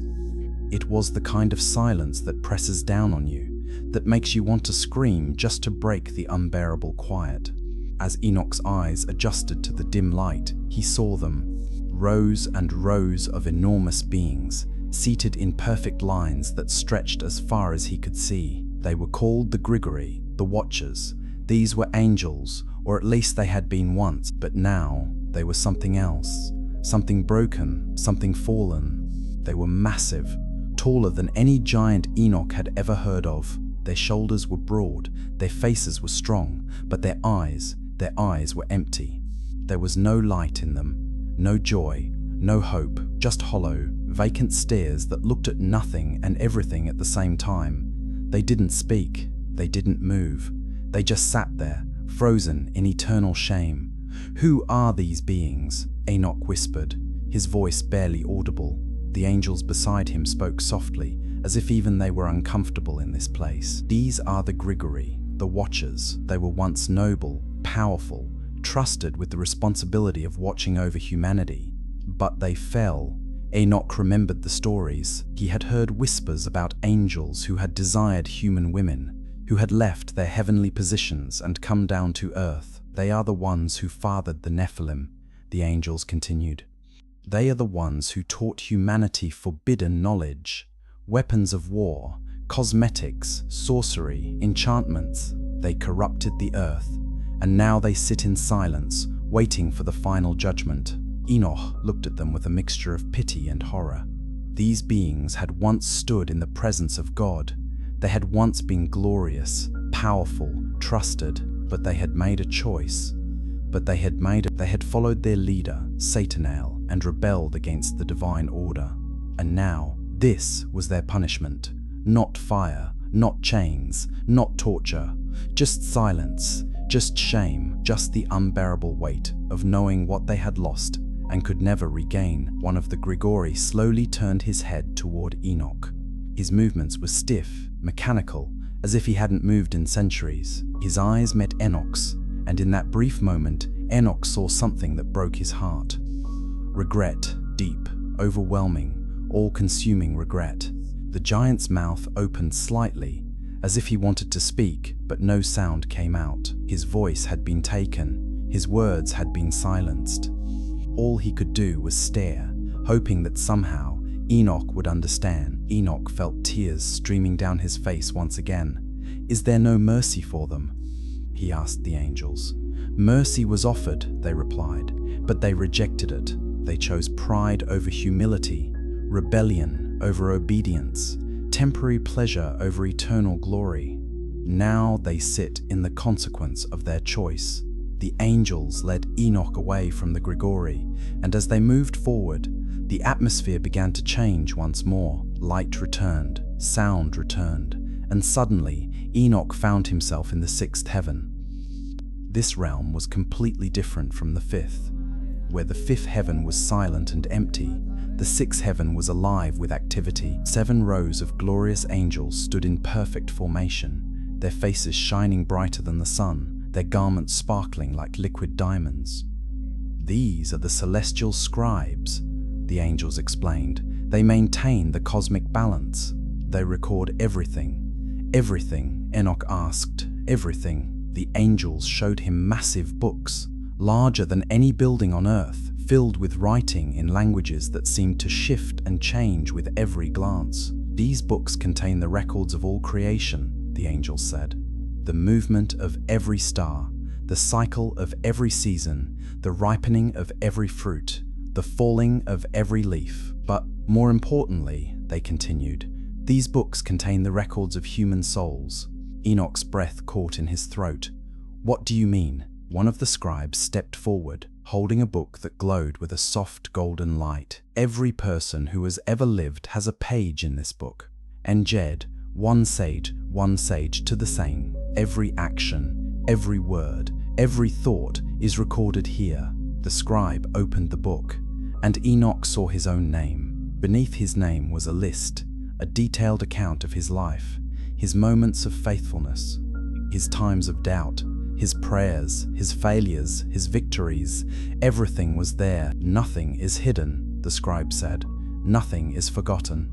It was the kind of silence that presses down on you, that makes you want to scream just to break the unbearable quiet. As Enoch's eyes adjusted to the dim light, he saw them. Rows and rows of enormous beings, seated in perfect lines that stretched as far as he could see. They were called the Grigori, the Watchers. These were angels, or at least they had been once, but now they were something else. Something broken, something fallen. They were massive, taller than any giant Enoch had ever heard of. Their shoulders were broad, their faces were strong, but their eyes were empty. There was no light in them, no joy, no hope, just hollow, vacant stares that looked at nothing and everything at the same time. They didn't speak, they didn't move. They just sat there, frozen in eternal shame. Who are these beings? Enoch whispered, his voice barely audible. The angels beside him spoke softly, as if even they were uncomfortable in this place. These are the Grigori, the Watchers. They were once noble, powerful, trusted with the responsibility of watching over humanity. But they fell. Enoch remembered the stories. He had heard whispers about angels who had desired human women, who had left their heavenly positions and come down to earth. They are the ones who fathered the Nephilim, the angels continued. They are the ones who taught humanity forbidden knowledge, weapons of war, cosmetics, sorcery, enchantments. They corrupted the earth, and now they sit in silence, waiting for the final judgment. Enoch looked at them with a mixture of pity and horror. These beings had once stood in the presence of God. They had once been glorious, powerful, trusted, but they had made a choice. They had followed their leader, Satael, and rebelled against the divine order. And now, this was their punishment. Not fire, not chains, not torture, just silence, just shame, just the unbearable weight of knowing what they had lost and could never regain. One of the Grigori slowly turned his head toward Enoch. His movements were stiff, mechanical, as if he hadn't moved in centuries. His eyes met Enoch's, and in that brief moment, Enoch saw something that broke his heart. Regret, deep, overwhelming, all-consuming regret. The giant's mouth opened slightly, as if he wanted to speak, but no sound came out. His voice had been taken, his words had been silenced. All he could do was stare, hoping that somehow Enoch would understand. Enoch felt tears streaming down his face once again. "Is there no mercy for them?" he asked the angels. "Mercy was offered," they replied, "but they rejected it. They chose pride over humility, rebellion over obedience, temporary pleasure over eternal glory. Now they sit in the consequence of their choice." The angels led Enoch away from the Grigori, and as they moved forward, the atmosphere began to change once more. Light returned, sound returned, and suddenly Enoch found himself in the sixth heaven. This realm was completely different from the fifth. Where the fifth heaven was silent and empty, the sixth heaven was alive with activity. 7 rows of glorious angels stood in perfect formation, their faces shining brighter than the sun, their garments sparkling like liquid diamonds. "These are the celestial scribes," the angels explained. "They maintain the cosmic balance. They record everything." "Everything?" Enoch asked. "Everything." The angels showed him massive books, larger than any building on earth, filled with writing in languages that seemed to shift and change with every glance. "These books contain the records of all creation," the angels said. "The movement of every star, the cycle of every season, the ripening of every fruit, the falling of every leaf. But more importantly," they continued, "these books contain the records of human souls. Enoch's breath caught in his throat. "What do you mean?" One of the scribes stepped forward, holding a book that glowed with a soft golden light. "Every person who has ever lived has a page in this book. And Jed, one sage to the same. Every action, every word, every thought is recorded here." The scribe opened the book, and Enoch saw his own name. Beneath his name was a list, a detailed account of his life, his moments of faithfulness, his times of doubt, his prayers, his failures, his victories. Everything was there. "Nothing is hidden," the scribe said. "Nothing is forgotten.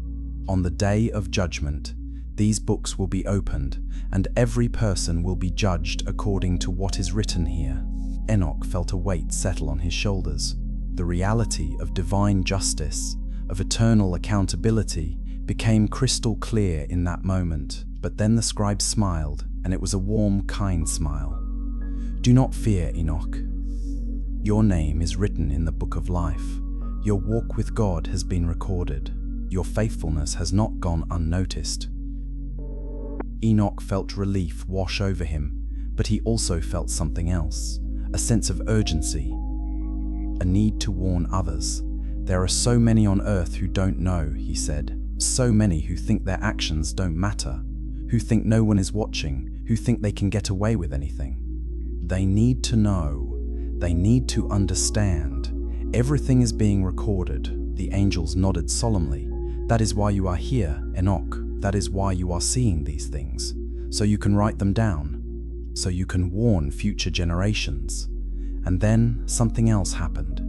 On the day of judgment, these books will be opened, and every person will be judged according to what is written here." Enoch felt a weight settle on his shoulders. The reality of divine justice, of eternal accountability, became crystal clear in that moment. But then the scribe smiled, and it was a warm, kind smile. "Do not fear, Enoch. Your name is written in the book of life. Your walk with God has been recorded. Your faithfulness has not gone unnoticed." Enoch felt relief wash over him, but he also felt something else, a sense of urgency, a need to warn others. "There are so many on earth who don't know," he said. "So many who think their actions don't matter, who think no one is watching, who think they can get away with anything. They need to know. They need to understand. Everything is being recorded." The angels nodded solemnly. "That is why you are here, Enoch. That is why you are seeing these things. So you can write them down. So you can warn future generations." And then something else happened.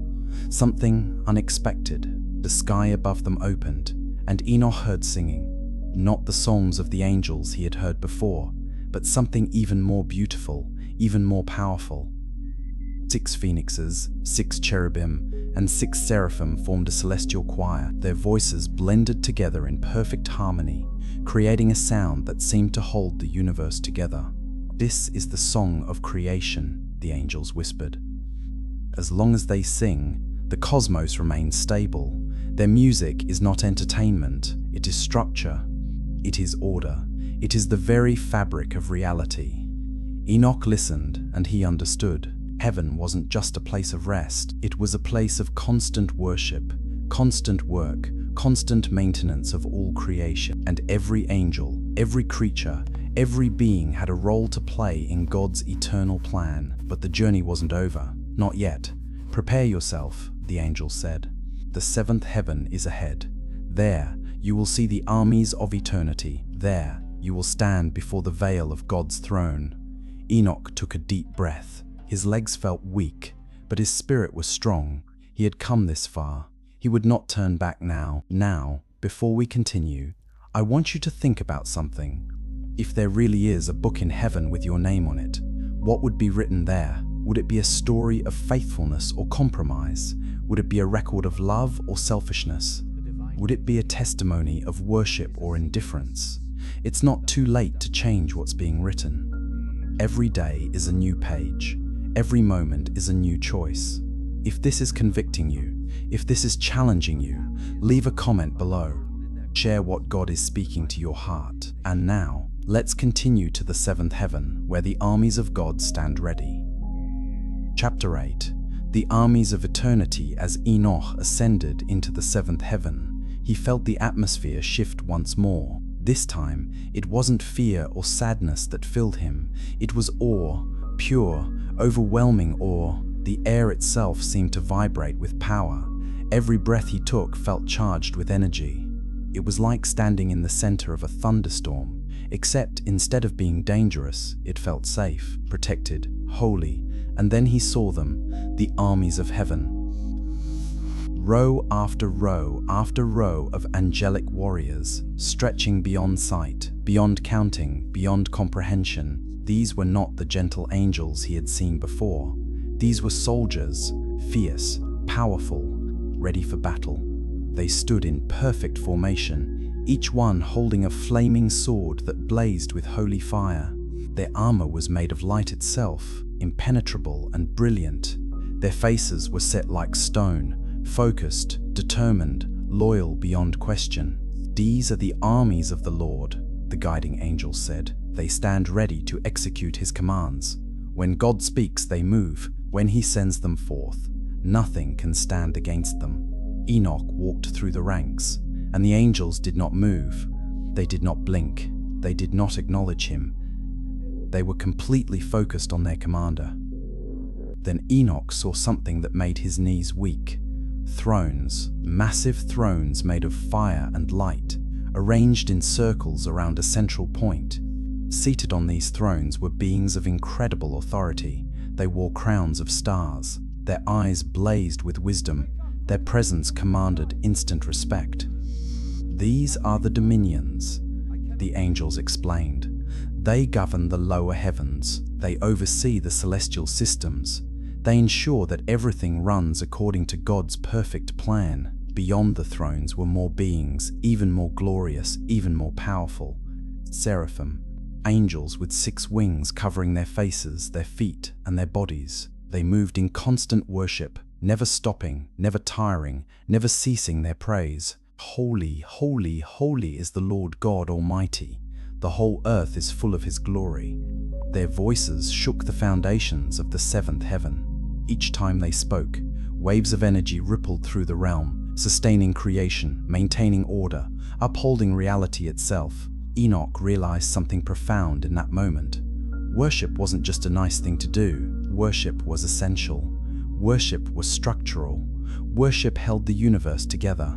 Something unexpected. The sky above them opened, and Enoch heard singing. Not the songs of the angels he had heard before, but something even more beautiful, even more powerful. 6 phoenixes, 6 cherubim, and 6 seraphim formed a celestial choir. Their voices blended together in perfect harmony, creating a sound that seemed to hold the universe together. "This is the song of creation," the angels whispered. "As long as they sing, the cosmos remains stable. Their music is not entertainment, it is structure, it is order, it is the very fabric of reality." Enoch listened, and he understood. Heaven wasn't just a place of rest, it was a place of constant worship, constant work, constant maintenance of all creation. And every angel, every creature, every being had a role to play in God's eternal plan. But the journey wasn't over. Not yet. "Prepare yourself," the angel said. "The 7th heaven is ahead. There you will see the armies of eternity. There you will stand before the veil of God's throne." Enoch took a deep breath. His legs felt weak, but his spirit was strong. He had come this far. He would not turn back now. Now, before we continue, I want you to think about something. If there really is a book in heaven with your name on it, what would be written there? Would it be a story of faithfulness or compromise? Would it be a record of love or selfishness? Would it be a testimony of worship or indifference? It's not too late to change what's being written. Every day is a new page. Every moment is a new choice. If this is convicting you, if this is challenging you, leave a comment below. Share what God is speaking to your heart. And now, let's continue to the 7th heaven, where the armies of God stand ready. Chapter 8. The armies of eternity. As Enoch ascended into the 7th heaven, he felt the atmosphere shift once more. This time, it wasn't fear or sadness that filled him. It was awe, pure, overwhelming awe. The air itself seemed to vibrate with power. Every breath he took felt charged with energy. It was like standing in the center of a thunderstorm, except instead of being dangerous, it felt safe, protected, holy. And then he saw them, the armies of heaven. Row after row after row of angelic warriors, stretching beyond sight, beyond counting, beyond comprehension. These were not the gentle angels he had seen before. These were soldiers, fierce, powerful, ready for battle. They stood in perfect formation, each one holding a flaming sword that blazed with holy fire. Their armor was made of light itself, impenetrable and brilliant. Their faces were set like stone, focused, determined, loyal beyond question. These are the armies of the Lord, the guiding angel said. They stand ready to execute his commands. When God speaks, they move. When he sends them forth, nothing can stand against them. Enoch walked through the ranks, and the angels did not move. They did not blink. They did not acknowledge him. They were completely focused on their commander. Then Enoch saw something that made his knees weak. Thrones, massive thrones made of fire and light, arranged in circles around a central point. Seated on these thrones were beings of incredible authority. They wore crowns of stars. Their eyes blazed with wisdom. Their presence commanded instant respect. These are the dominions, the angels explained. They govern the lower heavens. They oversee the celestial systems. They ensure that everything runs according to God's perfect plan. Beyond the thrones were more beings, even more glorious, even more powerful. Seraphim, angels with 6 wings covering their faces, their feet, and their bodies. They moved in constant worship, never stopping, never tiring, never ceasing their praise. Holy, holy, holy is the Lord God Almighty. The whole earth is full of his glory. Their voices shook the foundations of the 7th heaven. Each time they spoke, waves of energy rippled through the realm, sustaining creation, maintaining order, upholding reality itself. Enoch realized something profound in that moment. Worship wasn't just a nice thing to do. Worship was essential. Worship was structural. Worship held the universe together.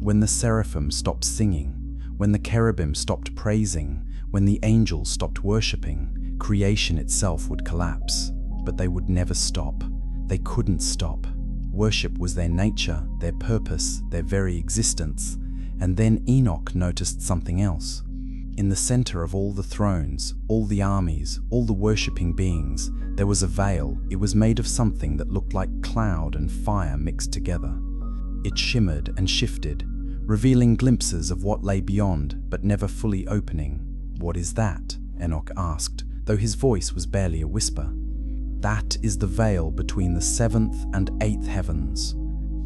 When the seraphim stopped singing, when the cherubim stopped praising, when the angels stopped worshipping, creation itself would collapse. But they would never stop. They couldn't stop. Worship was their nature, their purpose, their very existence. And then Enoch noticed something else. In the center of all the thrones, all the armies, all the worshipping beings, there was a veil. It was made of something that looked like cloud and fire mixed together. It shimmered and shifted, revealing glimpses of what lay beyond, but never fully opening. "What is that?" Enoch asked, though his voice was barely a whisper. "That is the veil between the 7th and 8th heavens,"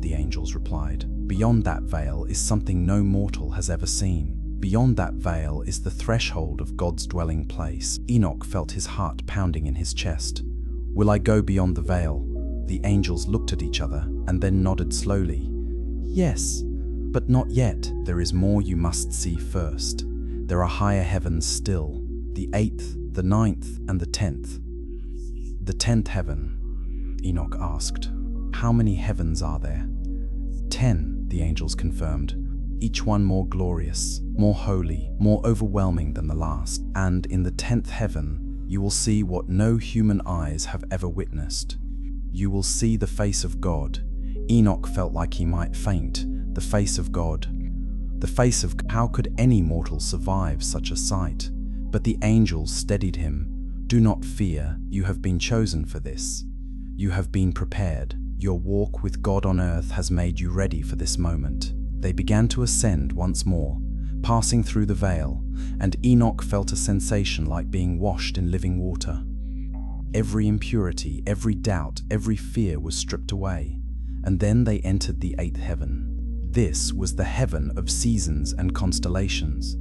the angels replied. "Beyond that veil is something no mortal has ever seen. Beyond that veil is the threshold of God's dwelling place." Enoch felt his heart pounding in his chest. "Will I go beyond the veil?" The angels looked at each other and then nodded slowly. "Yes, but not yet. There is more you must see first. There are higher heavens still, the 8th, the 9th, and the 10th. "The 10th heaven?" Enoch asked. "How many heavens are there?" 10, the angels confirmed, each one more glorious, more holy, more overwhelming than the last. "And in the 10th heaven, you will see what no human eyes have ever witnessed. You will see the face of God." Enoch felt like he might faint. The face of God. The face of God. How could any mortal survive such a sight? But the angels steadied him. "Do not fear, you have been chosen for this. You have been prepared. Your walk with God on earth has made you ready for this moment." They began to ascend once more, passing through the veil, and Enoch felt a sensation like being washed in living water. Every impurity, every doubt, every fear was stripped away, and then they entered the 8th heaven. This was the heaven of seasons and constellations.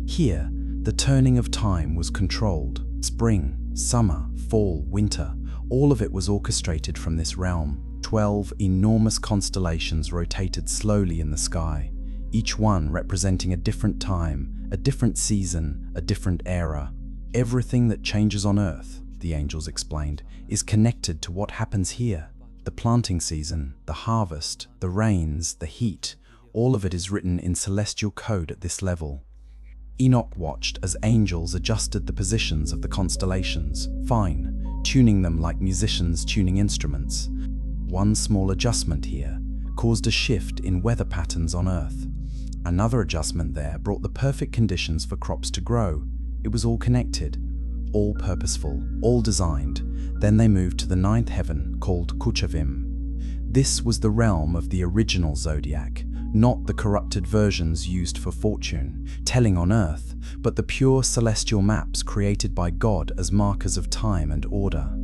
Here, the turning of time was controlled. Spring, summer, fall, winter, all of it was orchestrated from this realm. 12 enormous constellations rotated slowly in the sky, each one representing a different time, a different season, a different era. "Everything that changes on Earth," the angels explained, "is connected to what happens here. The planting season, the harvest, the rains, the heat, all of it is written in celestial code at this level." Enoch watched as angels adjusted the positions of the constellations, fine, tuning them like musicians tuning instruments. One small adjustment here caused a shift in weather patterns on Earth. Another adjustment there brought the perfect conditions for crops to grow. It was all connected, all purposeful, all designed. Then they moved to the 9th heaven, called Kuchavim. This was the realm of the original zodiac, not the corrupted versions used for fortune telling on Earth, but the pure celestial maps created by God as markers of time and order.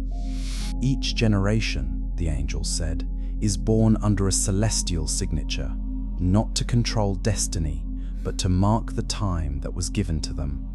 "Each generation," the angels said, "is born under a celestial signature, not to control destiny, but to mark the time that was given to them.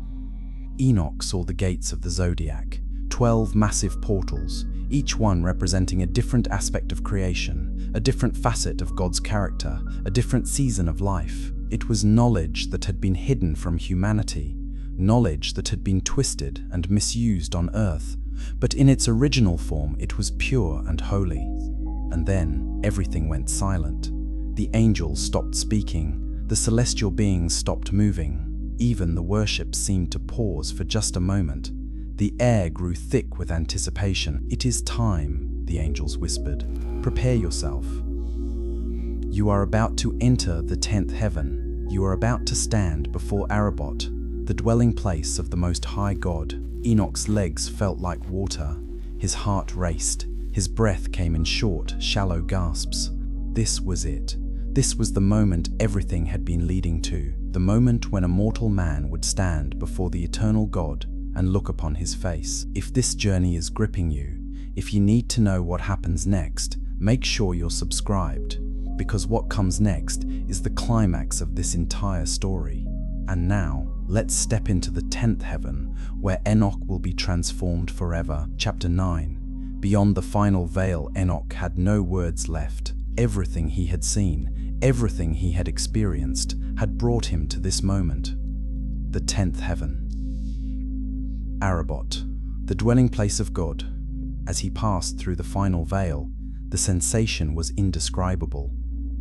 Enoch saw the gates of the zodiac, 12 massive portals, each one representing a different aspect of creation, a different facet of God's character, a different season of life. It was knowledge that had been hidden from humanity, knowledge that had been twisted and misused on earth, but in its original form it was pure and holy. And then everything went silent. The angels stopped speaking, the celestial beings stopped moving. Even the worship seemed to pause for just a moment. The air grew thick with anticipation. "It is time," the angels whispered. "Prepare yourself. You are about to enter the 10th heaven. You are about to stand before Arabot, the dwelling place of the Most High God." Enoch's legs felt like water. His heart raced. His breath came in short, shallow gasps. This was it. This was the moment everything had been leading to. The moment when a mortal man would stand before the eternal God and look upon his face. If this journey is gripping you, if you need to know what happens next, make sure you're subscribed, because what comes next is the climax of this entire story. And now, let's step into the 10th heaven, where Enoch will be transformed forever. Chapter 9. Beyond the final veil, Enoch had no words left. Everything he had seen, everything he had experienced, had brought him to this moment. The 10th heaven. Arabot, the dwelling place of God. As he passed through the final veil, the sensation was indescribable.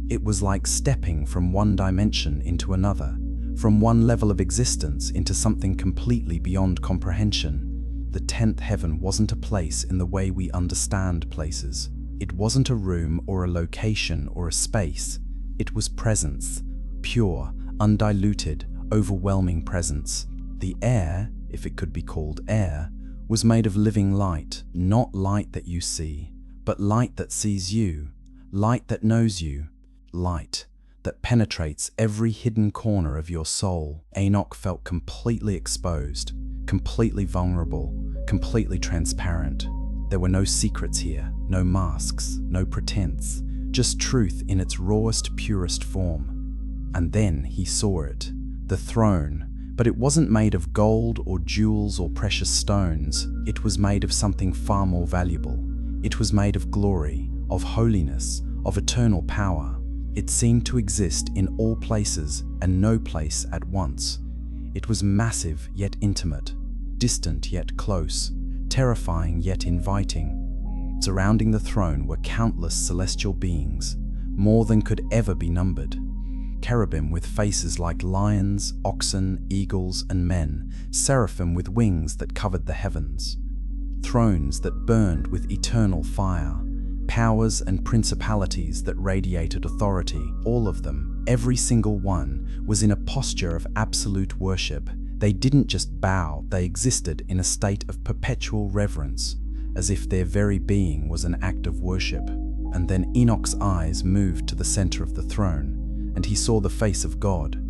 It was like stepping from one dimension into another, from one level of existence into something completely beyond comprehension. The 10th heaven wasn't a place in the way we understand places. It wasn't a room or a location or a space. It was presence, pure, undiluted, overwhelming presence. The air, if it could be called air, was made of living light, not light that you see, but light that sees you, light that knows you, light that penetrates every hidden corner of your soul. Enoch felt completely exposed, completely vulnerable, completely transparent. There were no secrets here, no masks, no pretense, just truth in its rawest, purest form. And then he saw it, the throne, but it wasn't made of gold or jewels or precious stones. It was made of something far more valuable. It was made of glory, of holiness, of eternal power. It seemed to exist in all places and no place at once. It was massive yet intimate, distant yet close, terrifying yet inviting. Surrounding the throne were countless celestial beings, more than could ever be numbered. Cherubim with faces like lions, oxen, eagles, and men, seraphim with wings that covered the heavens. Thrones that burned with eternal fire, powers and principalities that radiated authority. All of them, every single one, was in a posture of absolute worship. They didn't just bow, they existed in a state of perpetual reverence, as if their very being was an act of worship. And then Enoch's eyes moved to the center of the throne, and he saw the face of God.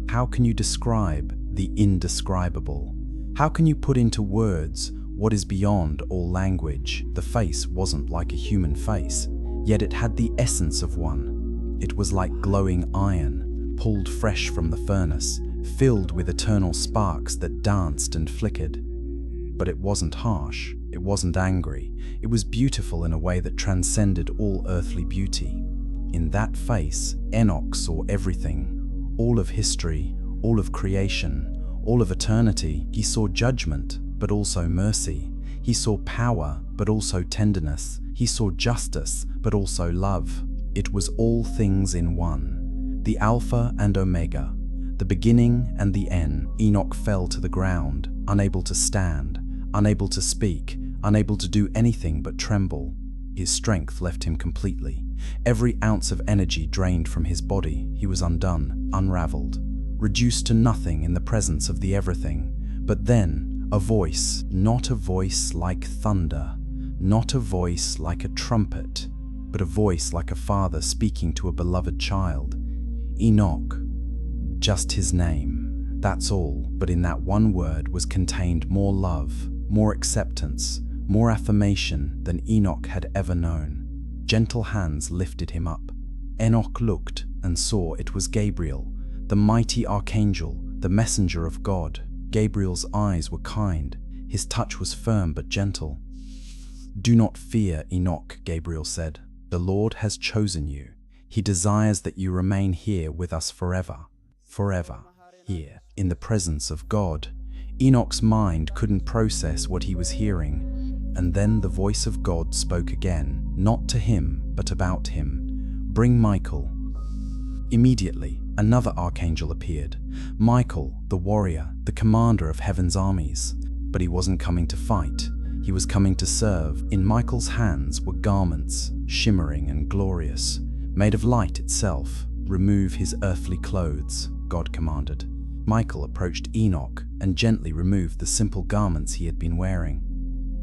How can you describe the indescribable? How can you put into words what is beyond all language? The face wasn't like a human face, yet it had the essence of one. It was like glowing iron, pulled fresh from the furnace, filled with eternal sparks that danced and flickered. But it wasn't harsh, it wasn't angry, it was beautiful in a way that transcended all earthly beauty. In that face, Enoch saw everything, all of history, all of creation, all of eternity. He saw judgment, but also mercy. He saw power, but also tenderness. He saw justice, but also love. It was all things in one, the Alpha and Omega, the beginning and the end. Enoch fell to the ground, unable to stand, unable to speak, unable to do anything but tremble. His strength left him completely. Every ounce of energy drained from his body. He was undone, unraveled, reduced to nothing in the presence of the everything. But then, a voice, not a voice like thunder, not a voice like a trumpet, but a voice like a father speaking to a beloved child. Enoch. Just his name, that's all. But in that one word was contained more love, more acceptance, more affirmation than Enoch had ever known. Gentle hands lifted him up. Enoch looked and saw it was Gabriel, the mighty archangel, the messenger of God. Gabriel's eyes were kind, his touch was firm but gentle. "Do not fear, Enoch," Gabriel said. "The Lord has chosen you. He desires that you remain here with us forever. Forever, here, in the presence of God." Enoch's mind couldn't process what he was hearing. And then the voice of God spoke again, not to him, but about him. "Bring Michael." Immediately, another archangel appeared. Michael, the warrior, the commander of heaven's armies. But he wasn't coming to fight. He was coming to serve. In Michael's hands were garments, shimmering and glorious, made of light itself. "Remove his earthly clothes," God commanded. Michael approached Enoch and gently removed the simple garments he had been wearing.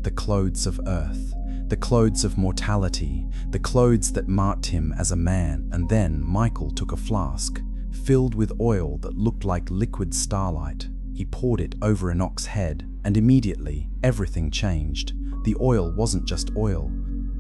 The clothes of earth, the clothes of mortality, the clothes that marked him as a man. And then Michael took a flask, filled with oil that looked like liquid starlight. He poured it over Enoch's head, and immediately everything changed. The oil wasn't just oil.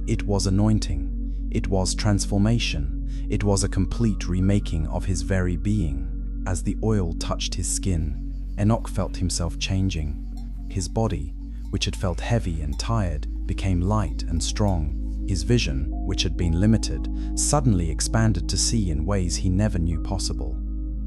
It was anointing. It was transformation. It was a complete remaking of his very being. As the oil touched his skin, Enoch felt himself changing. His body, which had felt heavy and tired, became light and strong. His vision, which had been limited, suddenly expanded to see in ways he never knew possible.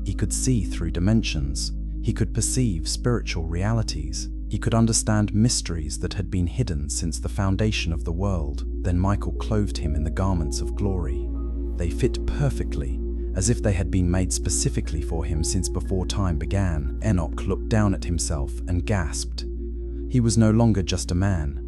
He could see through dimensions. He could perceive spiritual realities. He could understand mysteries that had been hidden since the foundation of the world. Then Michael clothed him in the garments of glory. They fit perfectly, as if they had been made specifically for him since before time began. Enoch looked down at himself and gasped. He was no longer just a man.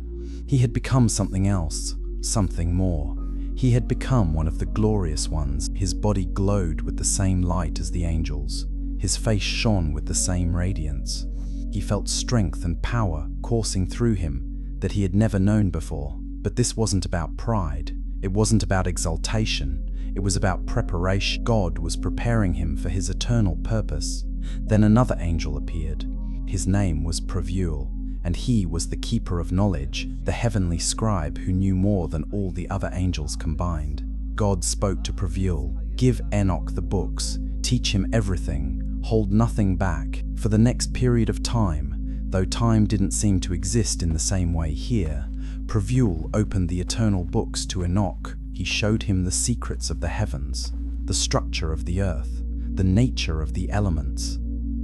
He had become something else, something more. He had become one of the glorious ones. His body glowed with the same light as the angels. His face shone with the same radiance. He felt strength and power coursing through him that he had never known before. But this wasn't about pride. It wasn't about exaltation. It was about preparation. God was preparing him for his eternal purpose. Then another angel appeared. His name was Prevuel, and he was the keeper of knowledge, the heavenly scribe who knew more than all the other angels combined. God spoke to Prevuel, "Give Enoch the books, teach him everything, hold nothing back." For the next period of time, though time didn't seem to exist in the same way here, Prevuel opened the eternal books to Enoch. He showed him the secrets of the heavens, the structure of the earth, the nature of the elements,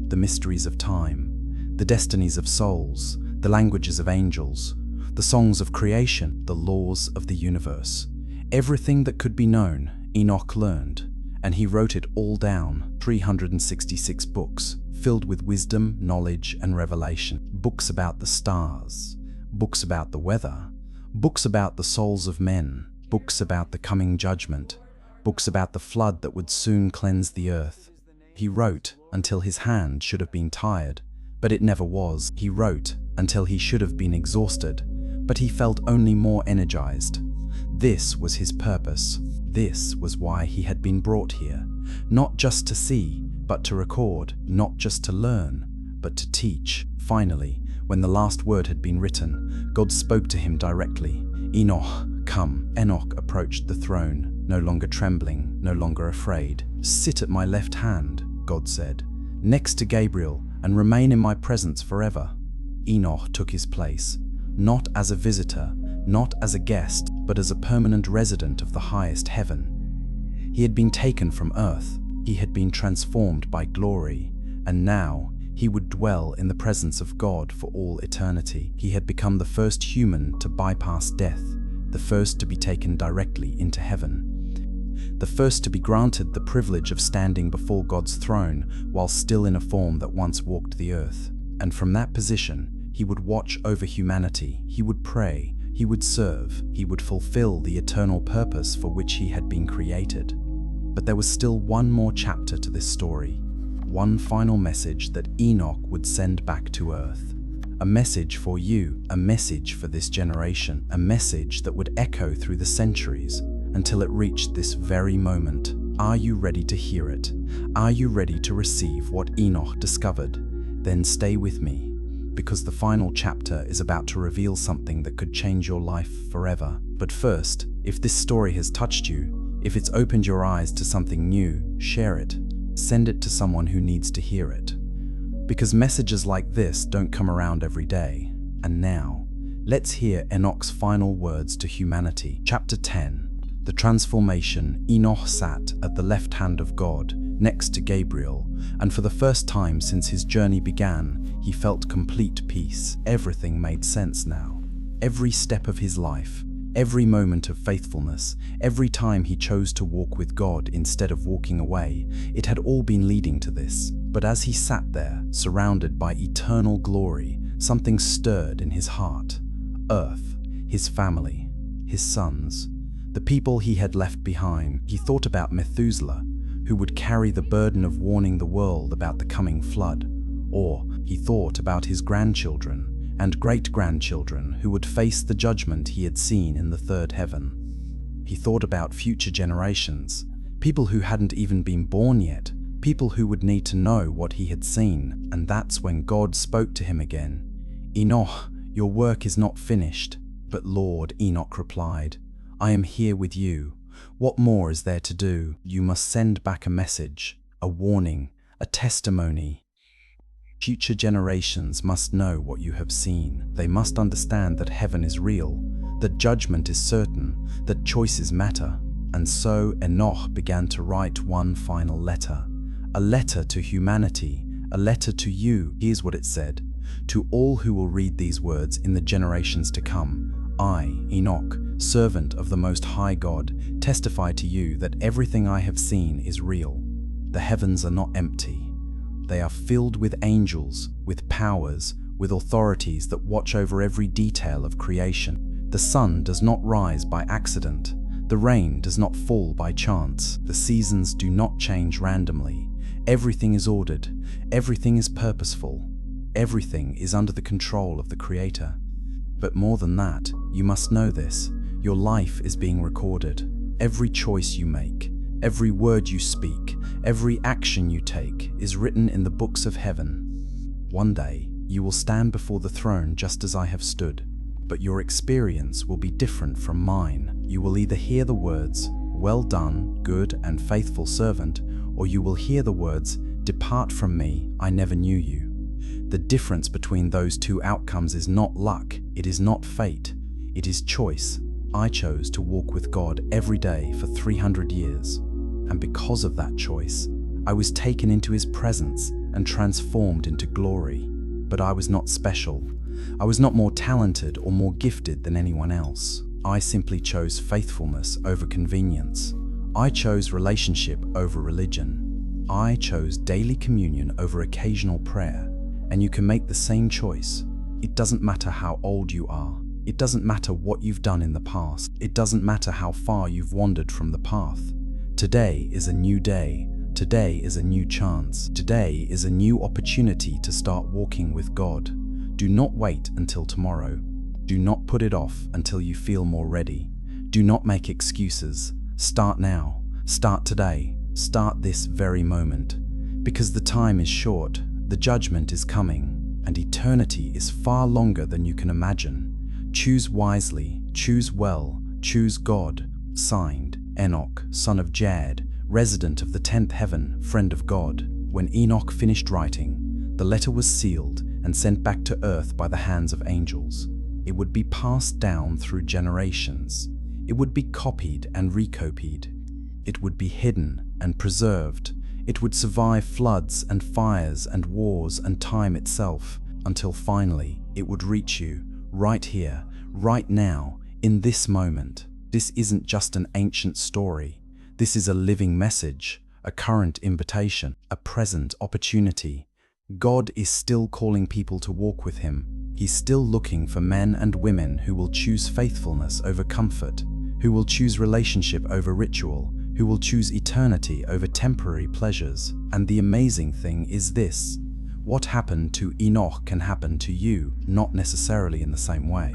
the mysteries of time, the destinies of souls, the languages of angels, the songs of creation, the laws of the universe. Everything that could be known, Enoch learned, and he wrote it all down. 366 books, filled with wisdom, knowledge, and revelation. Books about the stars, books about the weather, books about the souls of men, books about the coming judgment, books about the flood that would soon cleanse the earth. He wrote until his hand should have been tired, but it never was. He wrote until he should have been exhausted, but he felt only more energized. This was his purpose. This was why he had been brought here. Not just to see, but to record. Not just to learn, but to teach. Finally, when the last word had been written, God spoke to him directly. "Enoch, come." Enoch approached the throne, no longer trembling, no longer afraid. "Sit at my left hand," God said, "next to Gabriel, and remain in my presence forever." Enoch took his place, not as a visitor, not as a guest, but as a permanent resident of the highest heaven. He had been taken from earth. He had been transformed by glory, and now he would dwell in the presence of God for all eternity. He had become the first human to bypass death, the first to be taken directly into heaven, the first to be granted the privilege of standing before God's throne while still in a form that once walked the earth. And from that position, he would watch over humanity, he would pray, he would serve, he would fulfill the eternal purpose for which he had been created. But there was still one more chapter to this story, one final message that Enoch would send back to earth. A message for you, a message for this generation, a message that would echo through the centuries until it reached this very moment. Are you ready to hear it? Are you ready to receive what Enoch discovered? Then stay with me, because the final chapter is about to reveal something that could change your life forever. But first, if this story has touched you, if it's opened your eyes to something new, share it. Send it to someone who needs to hear it. Because messages like this don't come around every day. And now, let's hear Enoch's final words to humanity. Chapter 10. The Transformation. Enoch sat at the left hand of God, next to Gabriel, and for the first time since his journey began, he felt complete peace. Everything made sense now. Every step of his life, every moment of faithfulness, every time he chose to walk with God instead of walking away, it had all been leading to this. But as he sat there, surrounded by eternal glory, something stirred in his heart. Earth, his family, his sons, the people he had left behind. He thought about Methuselah, who would carry the burden of warning the world about the coming flood. Or he thought about his grandchildren and great-grandchildren who would face the judgment he had seen in the third heaven. He thought about future generations, people who hadn't even been born yet, people who would need to know what he had seen. And that's when God spoke to him again. "Enoch, your work is not finished." "But Lord," Enoch replied, "I am here with you. What more is there to do? You must send back a message, a warning, a testimony. Future generations must know what you have seen. They must understand that heaven is real, that judgment is certain, that choices matter." And so Enoch began to write one final letter, a letter to humanity, a letter to you. Here's what it said: "To all who will read these words in the generations to come, I, Enoch, servant of the Most High God, testify to you that everything I have seen is real. The heavens are not empty. They are filled with angels, with powers, with authorities that watch over every detail of creation. The sun does not rise by accident. The rain does not fall by chance. The seasons do not change randomly. Everything is ordered. Everything is purposeful. Everything is under the control of the Creator. But more than that, you must know this. Your life is being recorded. Every choice you make, every word you speak, every action you take is written in the books of heaven. One day, you will stand before the throne just as I have stood, but your experience will be different from mine. You will either hear the words, "Well done, good and faithful servant," or you will hear the words, "Depart from me, I never knew you." The difference between those two outcomes is not luck, it is not fate, it is choice. I chose to walk with God every day for 300 years, and because of that choice, I was taken into His presence and transformed into glory. But I was not special. I was not more talented or more gifted than anyone else. I simply chose faithfulness over convenience. I chose relationship over religion. I chose daily communion over occasional prayer. And you can make the same choice. It doesn't matter how old you are. It doesn't matter what you've done in the past. It doesn't matter how far you've wandered from the path. Today is a new day. Today is a new chance. Today is a new opportunity to start walking with God. Do not wait until tomorrow. Do not put it off until you feel more ready. Do not make excuses. Start now. Start today. Start this very moment. Because the time is short. The judgment is coming, and eternity is far longer than you can imagine. Choose wisely, choose well, choose God. Signed, Enoch, son of Jared, resident of the 10th heaven, friend of God. When Enoch finished writing, the letter was sealed and sent back to earth by the hands of angels. It would be passed down through generations. It would be copied and recopied. It would be hidden and preserved. It would survive floods and fires and wars and time itself, until finally it would reach you, right here, right now, in this moment. This isn't just an ancient story. This is a living message, a current invitation, a present opportunity. God is still calling people to walk with Him. He's still looking for men and women who will choose faithfulness over comfort, who will choose relationship over ritual, who will choose eternity over temporary pleasures. And the amazing thing is this: what happened to Enoch can happen to you, not necessarily in the same way.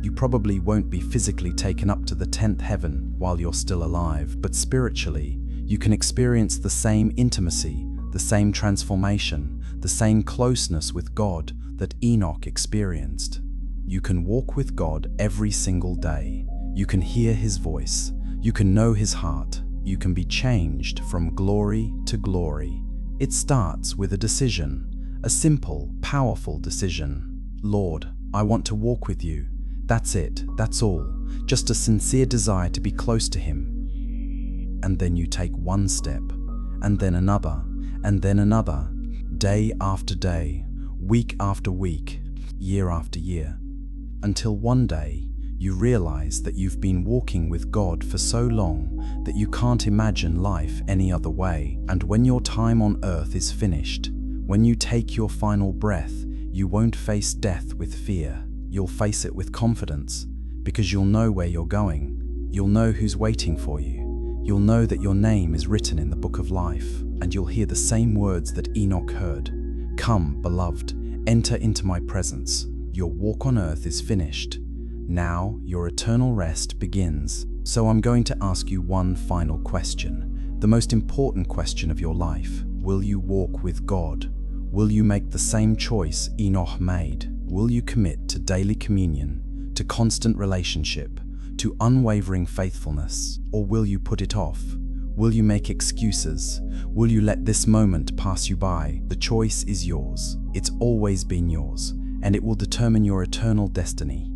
You probably won't be physically taken up to the 10th heaven while you're still alive, but spiritually, you can experience the same intimacy, the same transformation, the same closeness with God that Enoch experienced. You can walk with God every single day. You can hear His voice. You can know His heart. You can be changed from glory to glory. It starts with a decision, a simple, powerful decision. Lord, I want to walk with you. That's it, that's all. Just a sincere desire to be close to Him. And then you take one step, and then another, day after day, week after week, year after year, until one day you realize that you've been walking with God for so long that you can't imagine life any other way. And when your time on earth is finished, when you take your final breath, you won't face death with fear. You'll face it with confidence, because you'll know where you're going. You'll know who's waiting for you. You'll know that your name is written in the Book of Life, and you'll hear the same words that Enoch heard. Come, beloved, enter into my presence. Your walk on earth is finished. Now your eternal rest begins. So I'm going to ask you one final question, the most important question of your life. Will you walk with God? Will you make the same choice Enoch made? Will you commit to daily communion, to constant relationship, to unwavering faithfulness? Or will you put it off? Will you make excuses? Will you let this moment pass you by? The choice is yours. It's always been yours, and it will determine your eternal destiny.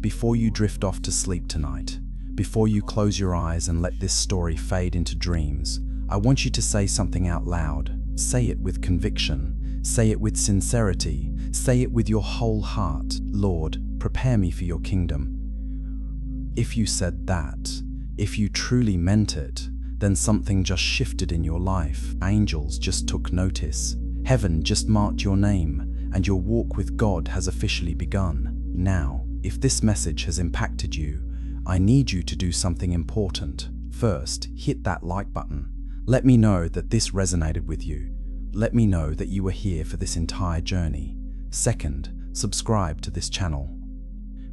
Before you drift off to sleep tonight, before you close your eyes and let this story fade into dreams, I want you to say something out loud. Say it with conviction. Say it with sincerity. Say it with your whole heart. Lord, prepare me for your kingdom. If you said that, if you truly meant it, then something just shifted in your life. Angels just took notice. Heaven just marked your name, and your walk with God has officially begun. Now, if this message has impacted you, I need you to do something important. First, hit that like button. Let me know that this resonated with you. Let me know that you were here for this entire journey. Second, subscribe to this channel,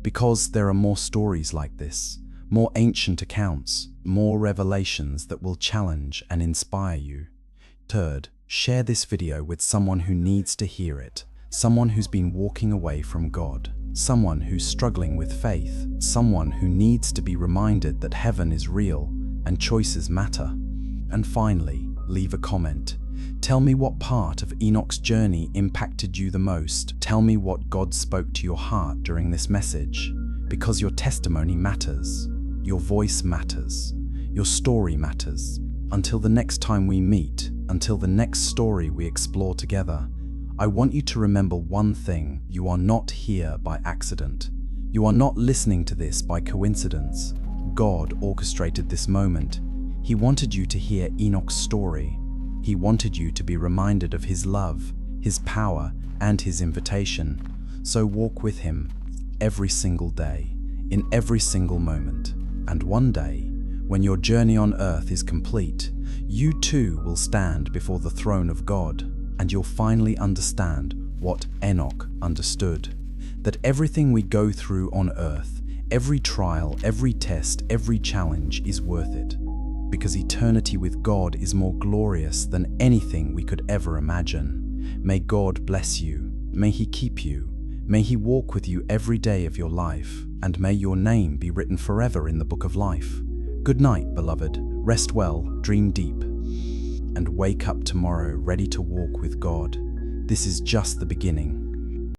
because there are more stories like this, more ancient accounts, more revelations that will challenge and inspire you. Third, share this video with someone who needs to hear it, someone who's been walking away from God, someone who's struggling with faith, someone who needs to be reminded that heaven is real and choices matter. And finally, leave a comment. Tell me what part of Enoch's journey impacted you the most. Tell me what God spoke to your heart during this message, because your testimony matters. Your voice matters. Your story matters. Until the next time we meet, until the next story we explore together, I want you to remember one thing. You are not here by accident. You are not listening to this by coincidence. God orchestrated this moment. He wanted you to hear Enoch's story. He wanted you to be reminded of His love, His power, and His invitation. So walk with Him every single day, in every single moment. And one day, when your journey on earth is complete, you too will stand before the throne of God, and you'll finally understand what Enoch understood. That everything we go through on earth, every trial, every test, every challenge is worth it. Because eternity with God is more glorious than anything we could ever imagine. May God bless you. May He keep you. May He walk with you every day of your life. And may your name be written forever in the Book of Life. Good night, beloved. Rest well, dream deep, and wake up tomorrow ready to walk with God. This is just the beginning.